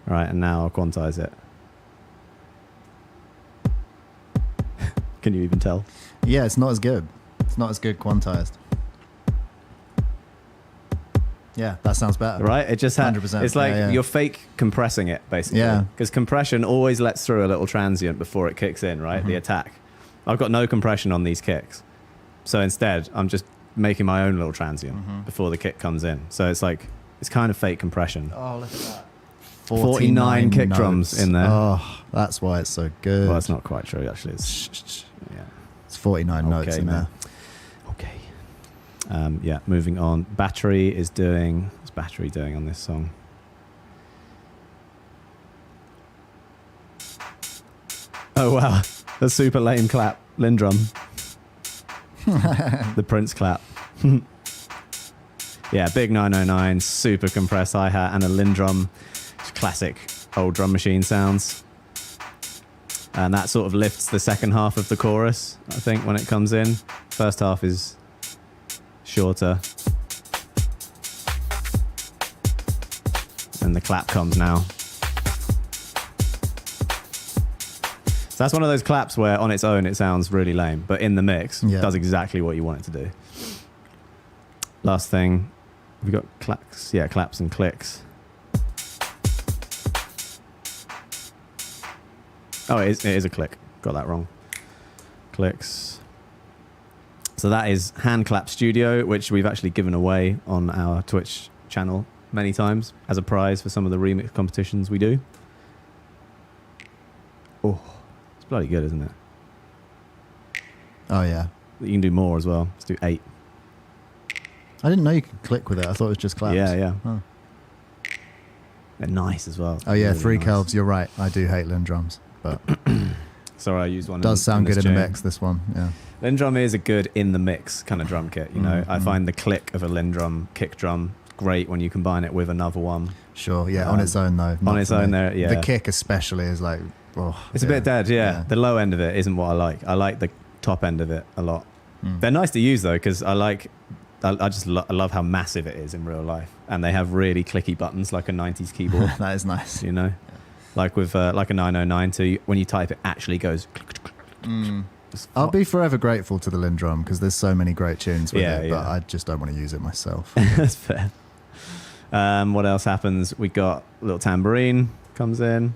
Right, and now I'll quantize it. Can you even tell? Yeah, it's not as good. It's not as good quantized. Yeah, that sounds better. Right? It just had, 100%. it's like you're fake compressing it, basically. Yeah. Because compression always lets through a little transient before it kicks in, right? The attack. I've got no compression on these kicks. So instead, I'm just making my own little transient before the kick comes in. So it's like, it's kind of fake compression. Oh, look at that. 49 kick notes. drums in there. Oh, that's why it's so good. Well, that's not quite true, actually. It's 49 notes in man. there. Okay. Moving on. Battery is doing... What's Battery doing on this song? Oh, wow. A super lame clap. Lindrum. The Prince clap. Yeah, big 909, super compressed hi-hat, and a Lindrum. Classic old drum machine sounds. And that sort of lifts the second half of the chorus, I think, when it comes in. First half is shorter. And the clap comes now. So that's one of those claps where on its own it sounds really lame, but in the mix, it does exactly what you want it to do. Last thing, we've got claps. Yeah, claps and clicks. Oh, it is a click. Got that wrong. Clicks. So that is Hand Clap Studio, which we've actually given away on our Twitch channel many times as a prize for some of the remix competitions we do. Oh, it's bloody good, isn't it? Oh, yeah. You can do more as well. Let's do 8. I didn't know you could click with it. I thought it was just claps. Yeah. Oh, They're nice as well. oh yeah, Really 3 nice. kelvs. You're right. I do hate Lindrums, but Sorry, I used one. does sound good this in the tune. mix, this one. Yeah. Lindrum is a good in the mix kind of drum kit, you know. I find the click of a Lindrum kick drum great when you combine it with another one. Sure. Yeah. On its own, though. On its own, The kick especially is like, it's a bit dead, yeah. The low end of it isn't what I like. I like top end of it a lot. Mm. They're nice to use though, because I love how massive it is in real life, and they have really clicky buttons like a 90s keyboard. That is nice. You know, like with like a 909, so when you type, it actually goes. I'll be forever grateful to the Lindrum because there's so many great tunes with it, but yeah. I just don't want to use it myself. That's fair. What else happens? We got a little tambourine comes in.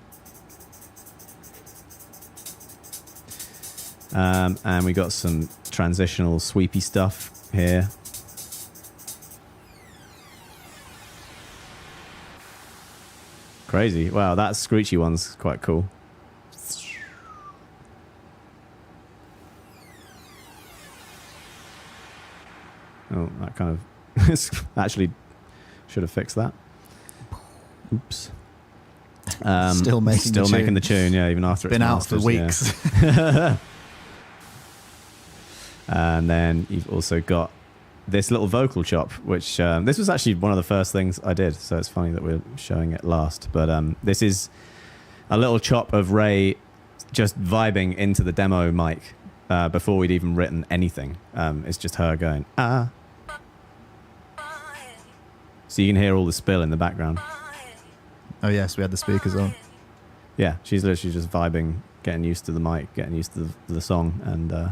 And we got some transitional sweepy stuff here. Crazy. Wow, that screechy one's quite cool. Oh, that kind of actually should have fixed that. Oops. Still making the tune, yeah, even after been it's out for mastered, weeks. Yeah. And then you've also got this little vocal chop, which this was actually one of the first things I did, so it's funny that we're showing it last. But this is a little chop of Ray just vibing into the demo mic before we'd even written anything. It's just her going, ah. So you can hear all the spill in the background. Oh yes, we had the speakers on. Yeah, she's literally just vibing, getting used to the mic, getting used to the song, and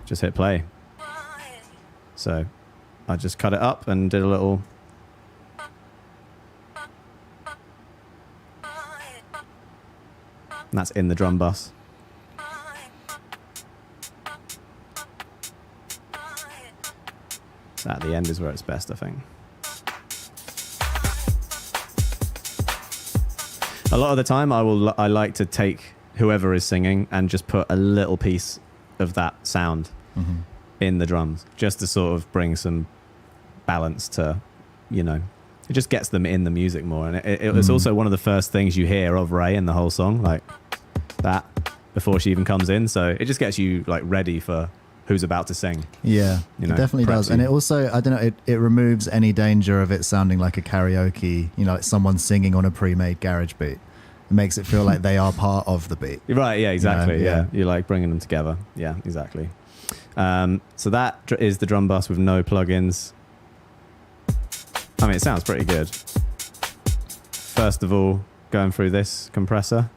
just hit play. So I just cut it up and did a little. And that's in the drum bus. So at the end is where it's best, I think. A lot of the time, I like to take whoever is singing and just put a little piece of that sound in the drums, just to sort of bring some balance to, you know, it just gets them in the music more. And it's also one of the first things you hear of Ray in the whole song, like that, before she even comes in. So it just gets you like ready for who's about to sing. Yeah, you know, it definitely does. you. And it also, I don't know, it removes any danger of it sounding like a karaoke, you know, like someone singing on a pre-made garage beat. It makes it feel like they are part of the beat. Right, yeah, exactly. You know, yeah. You're like bringing them together. Yeah, exactly. So that is the drum bus with no plugins. I mean, it sounds pretty good. First of all, going through this compressor.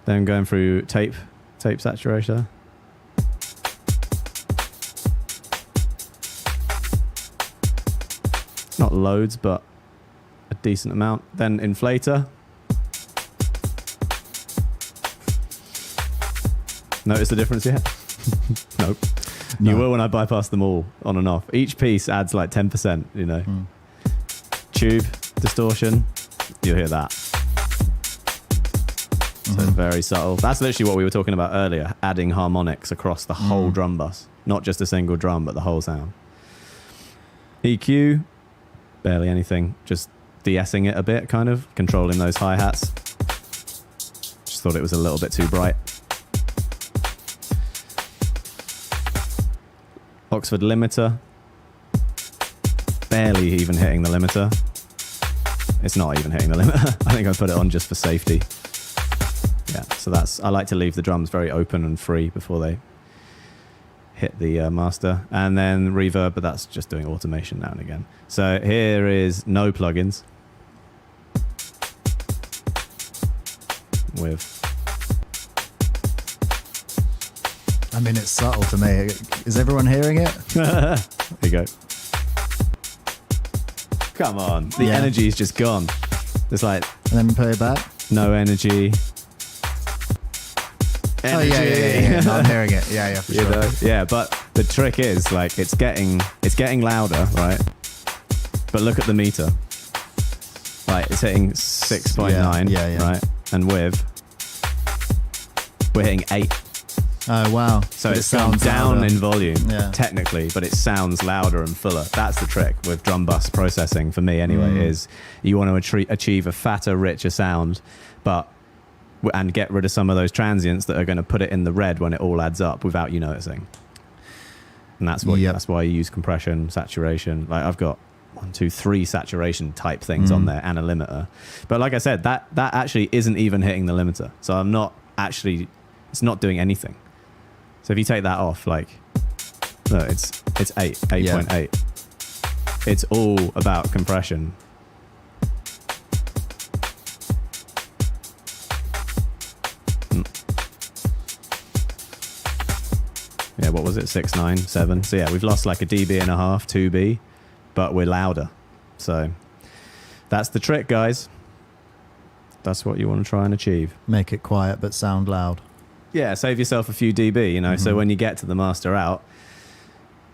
Then going through tape saturator. Not loads, but a decent amount. Then inflator. Notice the difference yet? Nope. No. You will when I bypass them all on and off. Each piece adds like 10%, you know. Tube, distortion, you'll hear that. So very subtle. That's literally what we were talking about earlier, adding harmonics across the whole drum bus. Not just a single drum, but the whole sound. EQ, barely anything. Just de-essing it a bit, kind of. Controlling those hi-hats. Just thought it was a little bit too bright. Oxford limiter. Barely even hitting the limiter. It's not even hitting the limiter. I think I put it on just for safety. Yeah, so that's, I like to leave the drums very open and free before they hit the master. And then reverb, but that's just doing automation now and again. So here is no plugins. With... I mean, it's subtle to me. Is everyone hearing it? There you go. Come on. The energy is just gone. It's like... And then play it back. No energy. Oh, yeah. No, I'm hearing it. Yeah, for You sure. know? Yeah, but the trick is, like, it's getting louder, right? But look at the meter. Like, it's hitting 6.9, right? And we're hitting 8. Oh, wow. So But it's gone down in volume, Yeah. technically, but it sounds louder and fuller. That's the trick with drum bus processing, for me anyway, is you want to achieve a fatter, richer sound, and get rid of some of those transients that are going to put it in the red when it all adds up without you noticing. And that's why you use compression, saturation. Like I've got 1, 2, 3 saturation type things on there and a limiter. But like I said, that actually isn't even hitting the limiter. So I'm not actually, it's not doing anything. So if you take that off, like, no, it's 8.8. It's all about compression. Yeah, what was it? 6, 9, 7. So yeah, we've lost like a dB and a half, 2B, but we're louder. So that's the trick, guys. That's what you want to try and achieve. Make it quiet but sound loud. Yeah, save yourself a few dB, you know, so when you get to the master out,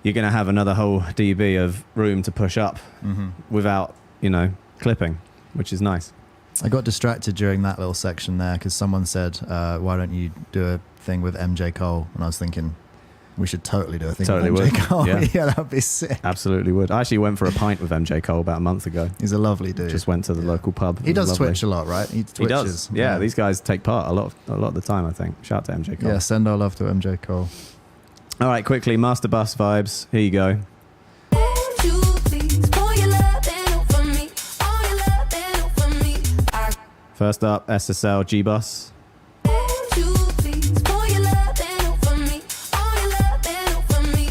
you're going to have another whole dB of room to push up without, you know, clipping, which is nice. I got distracted during that little section there because someone said, why don't you do a thing with MJ Cole? And I was thinking, we should totally do a thing with MJ Cole. Yeah. Yeah, that would be sick. Absolutely would. I actually went for a pint with MJ Cole about a month ago. He's a lovely dude. Just went to the local pub. He does Twitch a lot, right? He twitches. He does. Yeah, these guys take part a lot of the time, I think. Shout out to MJ Cole. Yeah, send our love to MJ Cole. All right, quickly, master bus vibes. Here you go. First up, SSL G-Bus.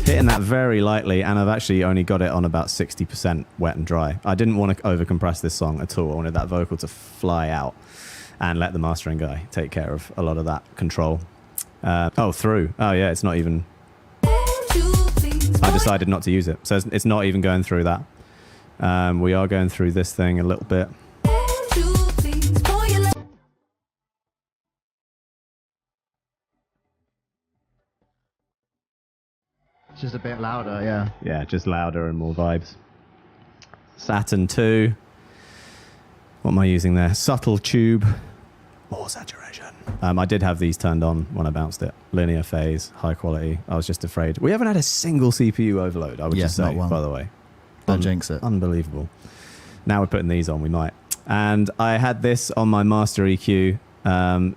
Hitting that very lightly, and I've actually only got it on about 60% wet and dry. I didn't want to overcompress this song at all. I wanted that vocal to fly out and let the mastering guy take care of a lot of that control. Through. Oh yeah, it's not even... I decided not to use it. So it's not even going through that. We are going through this thing a little bit. It's just a bit louder, yeah. Yeah, just louder and more vibes. Saturn 2. What am I using there? Subtle tube. More saturation. I did have these turned on when I bounced it. Linear phase, high quality. I was just afraid. We haven't had a single CPU overload, I would just say, by the way. Don't jinx it. Unbelievable. Now we're putting these on, we might. And I had this on my master EQ. I'm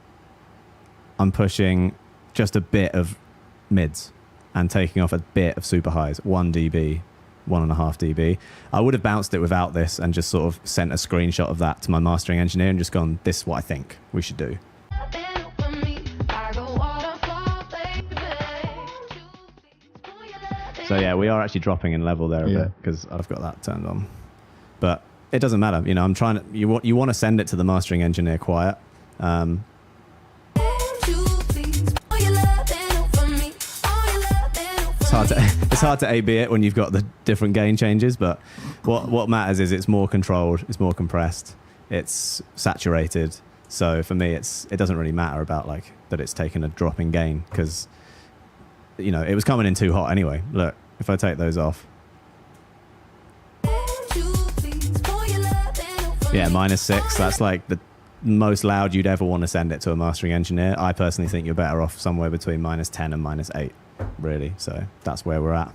pushing just a bit of mids and taking off a bit of super highs. 1 dB, 1.5 dB. I would have bounced it without this and just sort of sent a screenshot of that to my mastering engineer and just gone, this is what I think we should do. So yeah, we are actually dropping in level there a bit because I've got that turned on. But it doesn't matter. You know, I'm trying to, you want to send it to the mastering engineer quiet. It's hard to A/B it when you've got the different gain changes, but what matters is it's more controlled, it's more compressed, it's saturated. So for me, it doesn't really matter about like that it's taken a drop in gain because, you know, it was coming in too hot anyway. Look, if I take those off. Yeah, -6. That's like the most loud you'd ever want to send it to a mastering engineer. I personally think you're better off somewhere between -10 and -8, really. So that's where we're at.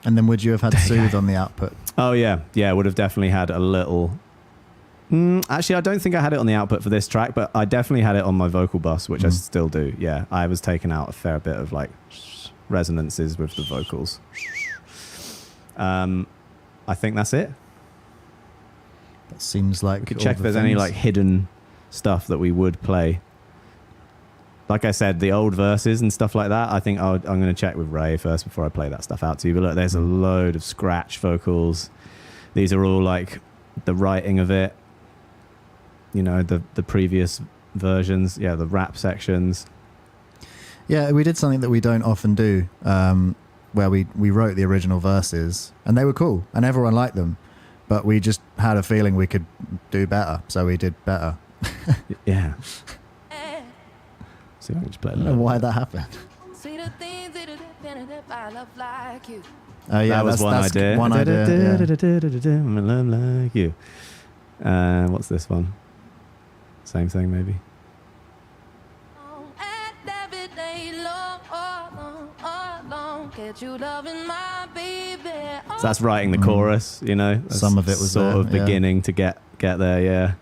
And then would you have had Soothe on the output? Oh, yeah. Yeah, would have definitely had a little... actually, I don't think I had it on the output for this track, but I definitely had it on my vocal bus, which I still do. Yeah, I was taking out a fair bit of like resonances with the vocals. I think that's it. That seems like... We could check if there's any like hidden stuff that we would play. Like I said, the old verses and stuff like that, I think I'm going to check with Ray first before I play that stuff out to you. But look, there's a load of scratch vocals. These are all like the writing of it. You know, the previous versions. Yeah, the rap sections. Yeah, we did something that we don't often do, where we wrote the original verses, and they were cool, and everyone liked them. But we just had a feeling we could do better, so we did better. Yeah. See if I can just play I don't know why that happened. Oh yeah, that was one idea. One idea. I'm in love like you. What's this one? Same thing, maybe. So that's writing the chorus, you know. That's some of it was sort there, of beginning to get there, yeah.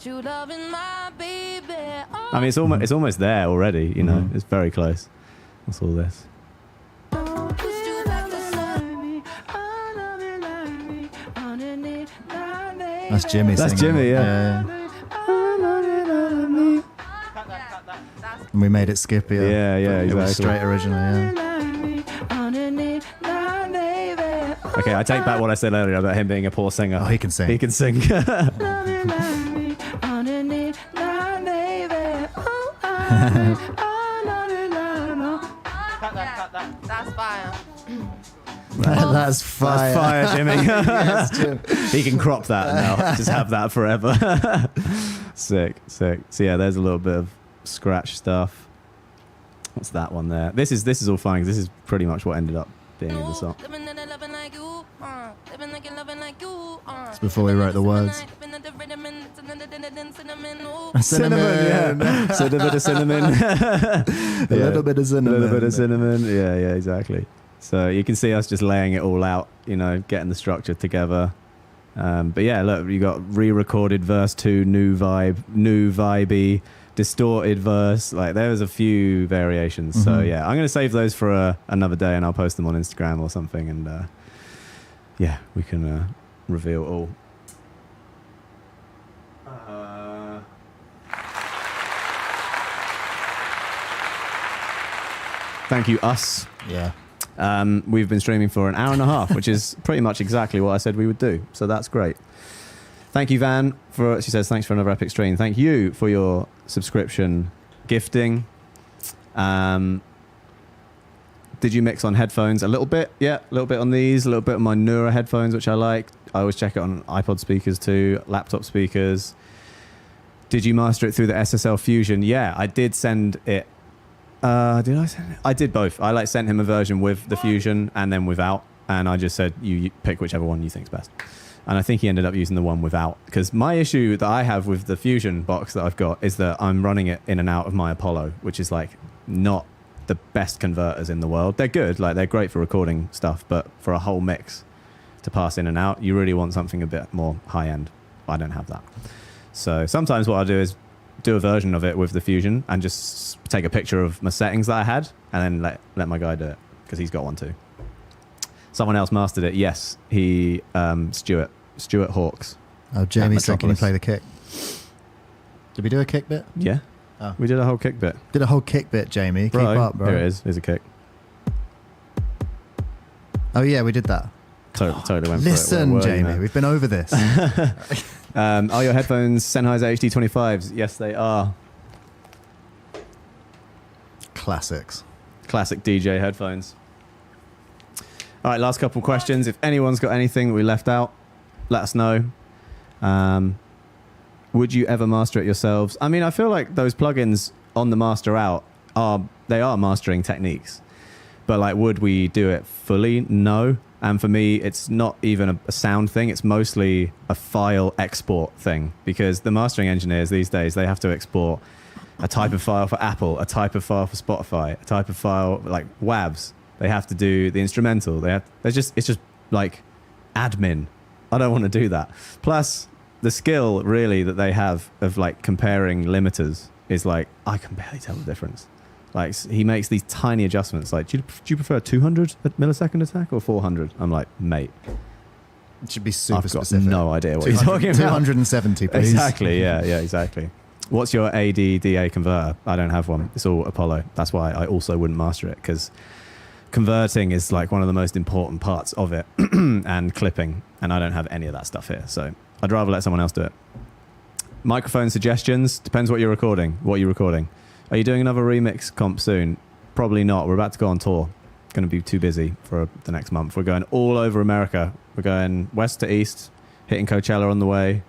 that you loving my baby. Oh, I mean, it's almost there already. You know, it's very close. What's all this? pushed you back for so That's Jimmy. That's singing. Jimmy, yeah. And we made it skippy. Yeah, It was exactly. straight originally. Yeah. Okay, I take back what I said earlier about him being a poor singer. Oh, he can sing. He can sing. that's fire. That's fire. That's fire, Jimmy. Yes, Jim. He can crop that now. Just have that forever. Sick. So yeah, there's a little bit of scratch stuff. What's that one there? This is all fine, 'cause this is pretty much what ended up being in the song. It's before we wrote the words. Cinnamon, yeah. So a bit of cinnamon. A little bit of cinnamon. A little bit of cinnamon. Yeah, exactly. So you can see us just laying it all out, you know, getting the structure together. But yeah, look, you got re-recorded verse 2, new vibey, distorted verse. Like there was a few variations. So yeah, I'm going to save those for another day, and I'll post them on Instagram or something. And yeah, we can reveal all. Thank you, us. Yeah. We've been streaming for an hour and a half, which is pretty much exactly what I said we would do. So that's great. Thank you, Van, she says, thanks for another epic stream. Thank you for your subscription gifting. Did you mix on headphones? A little bit. Yeah, a little bit on these, a little bit on my Neura headphones, which I like. I always check it on iPod speakers too, laptop speakers. Did you master it through the SSL Fusion? Yeah, I did send it. Did I send it? I did both. I sent him a version with the Fusion and then without, and I just said you pick whichever one you think's best. And I think he ended up using the one without, because my issue that I have with the Fusion box that I've got is that I'm running it in and out of my Apollo, which is like not the best converters in the world. They're good, like they're great for recording stuff, but for a whole mix to pass in and out, you really want something a bit more high end. I don't have that. So sometimes what I'll do is do a version of it with the Fusion and just take a picture of my settings that I had and then let my guy do it, because he's got one too. Someone else mastered it. Yes, he Stuart Hawks. Oh, Jamie said, can you Metropolis. play the kick? Did we do a kick bit? Yeah. Oh. We did a whole kick bit. Did a whole kick bit, Jamie. Keep Bro, up, bro. here it is. Here's a kick. Oh yeah, we did that. Totally went Listen, for it. Jamie, we've been over this. Are your headphones Sennheiser HD25s? Yes, they are. Classics. Classic DJ headphones. All right, last couple questions. If anyone's got anything that we left out, let us know. Would you ever master it yourselves? I mean, I feel like those plugins on the master out are mastering techniques. But like, would we do it fully? No. And for me, it's not even a sound thing. It's mostly a file export thing, because the mastering engineers these days, they have to export a type of file for Apple, a type of file for Spotify, a type of file like WAVs. They have to do the instrumental. It's just like admin. I don't want to do that. Plus, the skill really that they have of like comparing limiters is like, I can barely tell the difference. Like, he makes these tiny adjustments. Like, do you prefer 200 millisecond attack or 400? I'm like, mate, It should be super I've got specific. no idea what you're talking about. 270, please. Exactly, yeah, exactly. What's your AD-DA converter? I don't have one. It's all Apollo. That's why I also wouldn't master it, because converting is like one of the most important parts of it, and clipping, and I don't have any of that stuff here. So I'd rather let someone else do it. Microphone suggestions, depends what you're recording. Are you doing another remix comp soon? Probably not. We're about to go on tour. Going to be too busy for the next month. We're going all over America. We're going west to east, hitting Coachella on the way.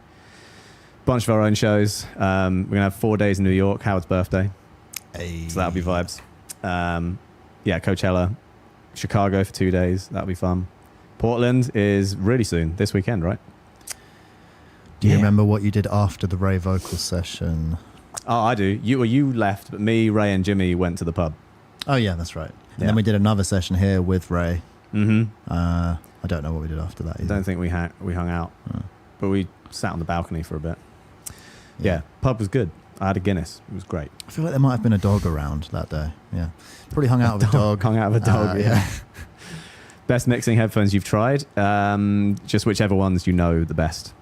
Bunch of our own shows. We're going to have 4 days in New York, Howard's birthday. Hey. So that'll be vibes. Yeah, Coachella. Chicago for 2 days. That'll be fun. Portland is really soon, this weekend, right? Do you remember what you did after the Ray vocal session? Oh, I do. You left, but me, Ray, and Jimmy went to the pub. Oh, yeah, that's right. And Yeah. then we did another session here with Ray. Mm-hmm. I don't know what we did after that I either. don't think we hung out, but we sat on the balcony for a bit. Yeah, pub was good. I had a Guinness. It was great. I feel like there might have been a dog around that day. Yeah, probably hung out with a dog. Hung out with a dog. Yeah. Best mixing headphones you've tried? Just whichever ones you know the best.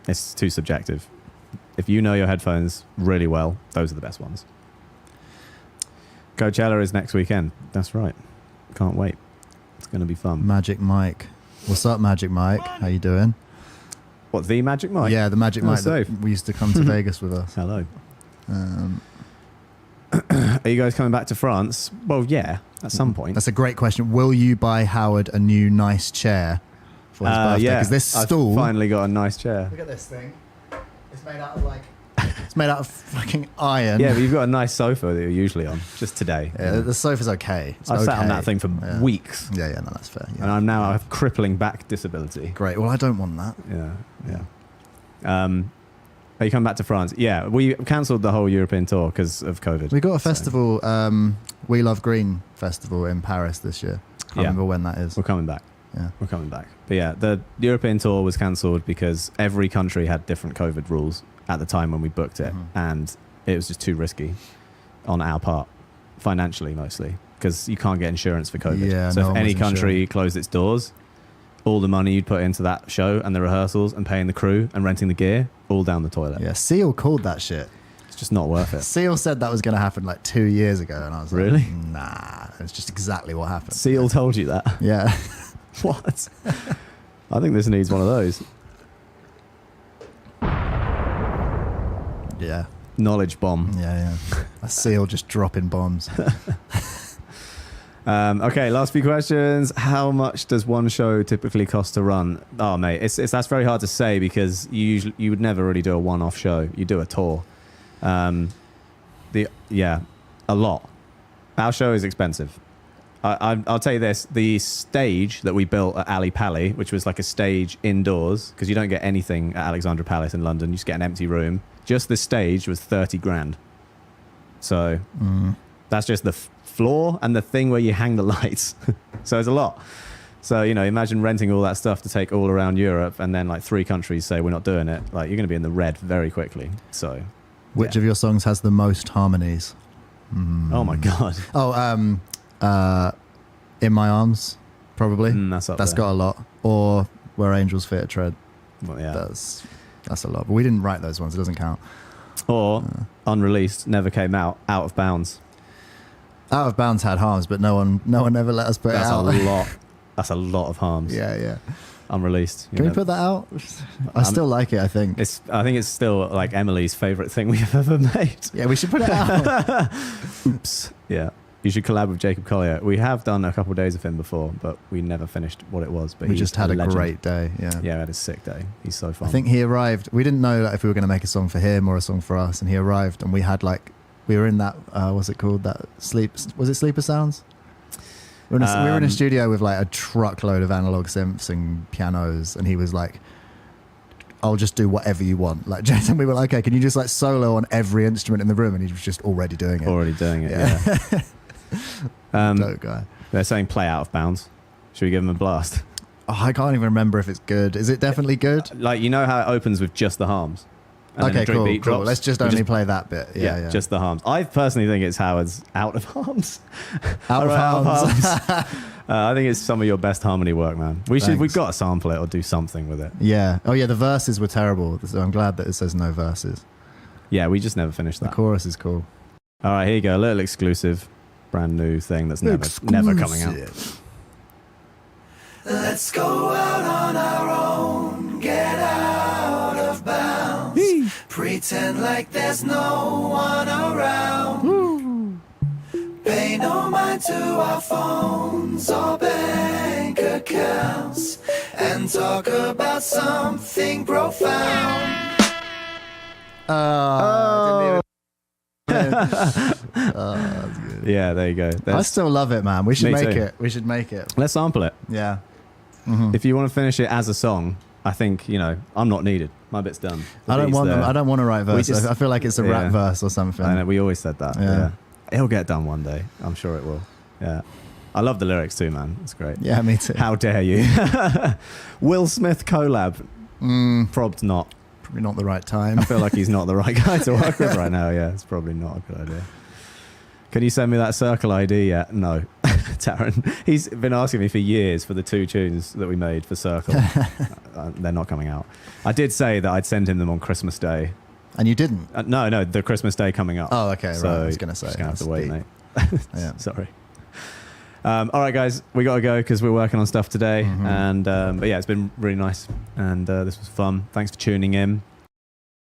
It's too subjective. If you know your headphones really well, those are the best ones. Coachella is next weekend. That's right. Can't wait. It's going to be fun. Magic Mike. What's up, Magic Mike? How you doing? What, the Magic Mike? Yeah, the Magic Mike safe. that we used to come to Vegas with us. Hello. Are you guys coming back to France? Well, yeah, at some point. That's a great question. Will you buy Howard a new nice chair for his birthday? Yeah, Because this I've stool... finally got a nice chair. Look at this thing. It's made out of like... It's made out of fucking iron. Yeah, but you've got a nice sofa that you're usually on. Just today. Yeah, the sofa's okay. It's I've sat on okay. that thing for weeks. Yeah, no, that's fair. Yeah. And I'm now I have crippling back disability. Great. Well, I don't want that. Yeah. Are you coming back to France? Yeah, we cancelled the whole European tour because of COVID. We got a festival, We Love Green festival in Paris this year. Can't remember when that is. We're coming back. Yeah. We're coming back. But yeah, the European tour was cancelled because every country had different COVID rules at the time when we booked it. And it was just too risky on our part, financially mostly, because you can't get insurance for COVID. Yeah, so no if one any was country insured. closed its doors, all the money you'd put into that show and the rehearsals and paying the crew and renting the gear, all down the toilet. Yeah, Seal called that shit. It's just not worth it. Seal said that was going to happen like 2 years ago, and I was like, Really? Nah, it's just exactly what happened. Seal told you that? Yeah. What? I think this needs one of those. Yeah. Knowledge bomb. Yeah. A Seal just dropping bombs. Okay, last few questions. How much does one show typically cost to run? Oh, mate, that's very hard to say because you would never really do a one-off show. You do a tour. A lot. Our show is expensive. I'll tell you this: the stage that we built at Ali Pali, which was like a stage indoors, because you don't get anything at Alexandra Palace in London. You just get an empty room. Just the stage was 30 grand. So that's just the floor and the thing where you hang the lights. So it's a lot. So, imagine renting all that stuff to take all around Europe and then like 3 countries say we're not doing it. Like, you're going to be in the red very quickly. So, Which of your songs has the most harmonies? Oh my God. In My Arms, probably. That's That's got a lot. Or Where Angels Fear Tread. Well, yeah. That's a lot. But we didn't write those ones. It doesn't count. Or unreleased, never came out of bounds. Out of Bounds had harms, but no one ever let us put That's it out. a lot. That's a lot of harms. Yeah. Unreleased. Can we put that out? I still like it, I think. I think it's still like Emily's favorite thing we've ever made. Yeah, we should put it out. Oops. Yeah. You should collab with Jacob Collier. We have done a couple of days of him before, but we never finished what it was. But We he's just had a legend. great day. Yeah. Yeah, we had a sick day. He's so fun. I think he arrived. We didn't know if we were going to make a song for him or a song for us, and he arrived, and we were in that. What's it called? That Was it Sleeper Sounds? We were in a studio with like a truckload of analog synths and pianos, and he was like, "I'll just do whatever you want." Like, and we were like, "Okay, can you just like solo on every instrument in the room?" And he was just already doing it. Already doing it. Yeah. Dope guy. They're saying play Out of Bounds. Should we give him a blast? Oh, I can't even remember if it's good. Is it definitely good? Like, how it opens with just the harms. And then Okay, the drum cool. beat drops? Let's just We only play that bit. Yeah. just the harms. I personally think it's Howard's Out of Harms. Out of Harms. Harms. I think it's some of your best harmony work, man. We've Thanks. got to sample it or do something with it. Yeah. Oh, yeah. The verses were terrible. So I'm glad that it says no verses. Yeah, we just never finished The that. chorus is cool. All right, here you go. A little exclusive, brand new thing that's never coming out. Let's go out on our own, get out of bounds. Pretend like there's no one around. Pay no mind to our phones or bank accounts, and talk about something profound. That's good. Yeah, there you go. I still love it, man. We should Me make too. it. We should make it. Let's sample it. Yeah. If you want to finish it as a song, I think, I'm not needed. My bit's done. The I don't beat's want them. there. I don't want to write verses. just- I feel like it's a yeah. rap verse or something. I know, we always said that. Yeah. Yeah. It'll get done one day. I'm sure it will. Yeah. I love the lyrics too, man. It's great. Yeah, me too. How dare you? Will Smith collab. Probed not. Probably not the right time. I feel like he's not the right guy to work with right now. Yeah, it's probably not a good idea. Can you send me that Circle ID yet? No. Taryn, he's been asking me for years for the 2 tunes that we made for Circle. They're not coming out. I did say that I'd send him them on Christmas Day. And you didn't? No, the Christmas Day coming up. Oh, okay, so right. I was going to say. Just going to have to wait, deep. mate. Yeah. Sorry. All right, guys, we got to go because we're working on stuff today. Mm-hmm. And but yeah, it's been really nice. And this was fun. Thanks for tuning in.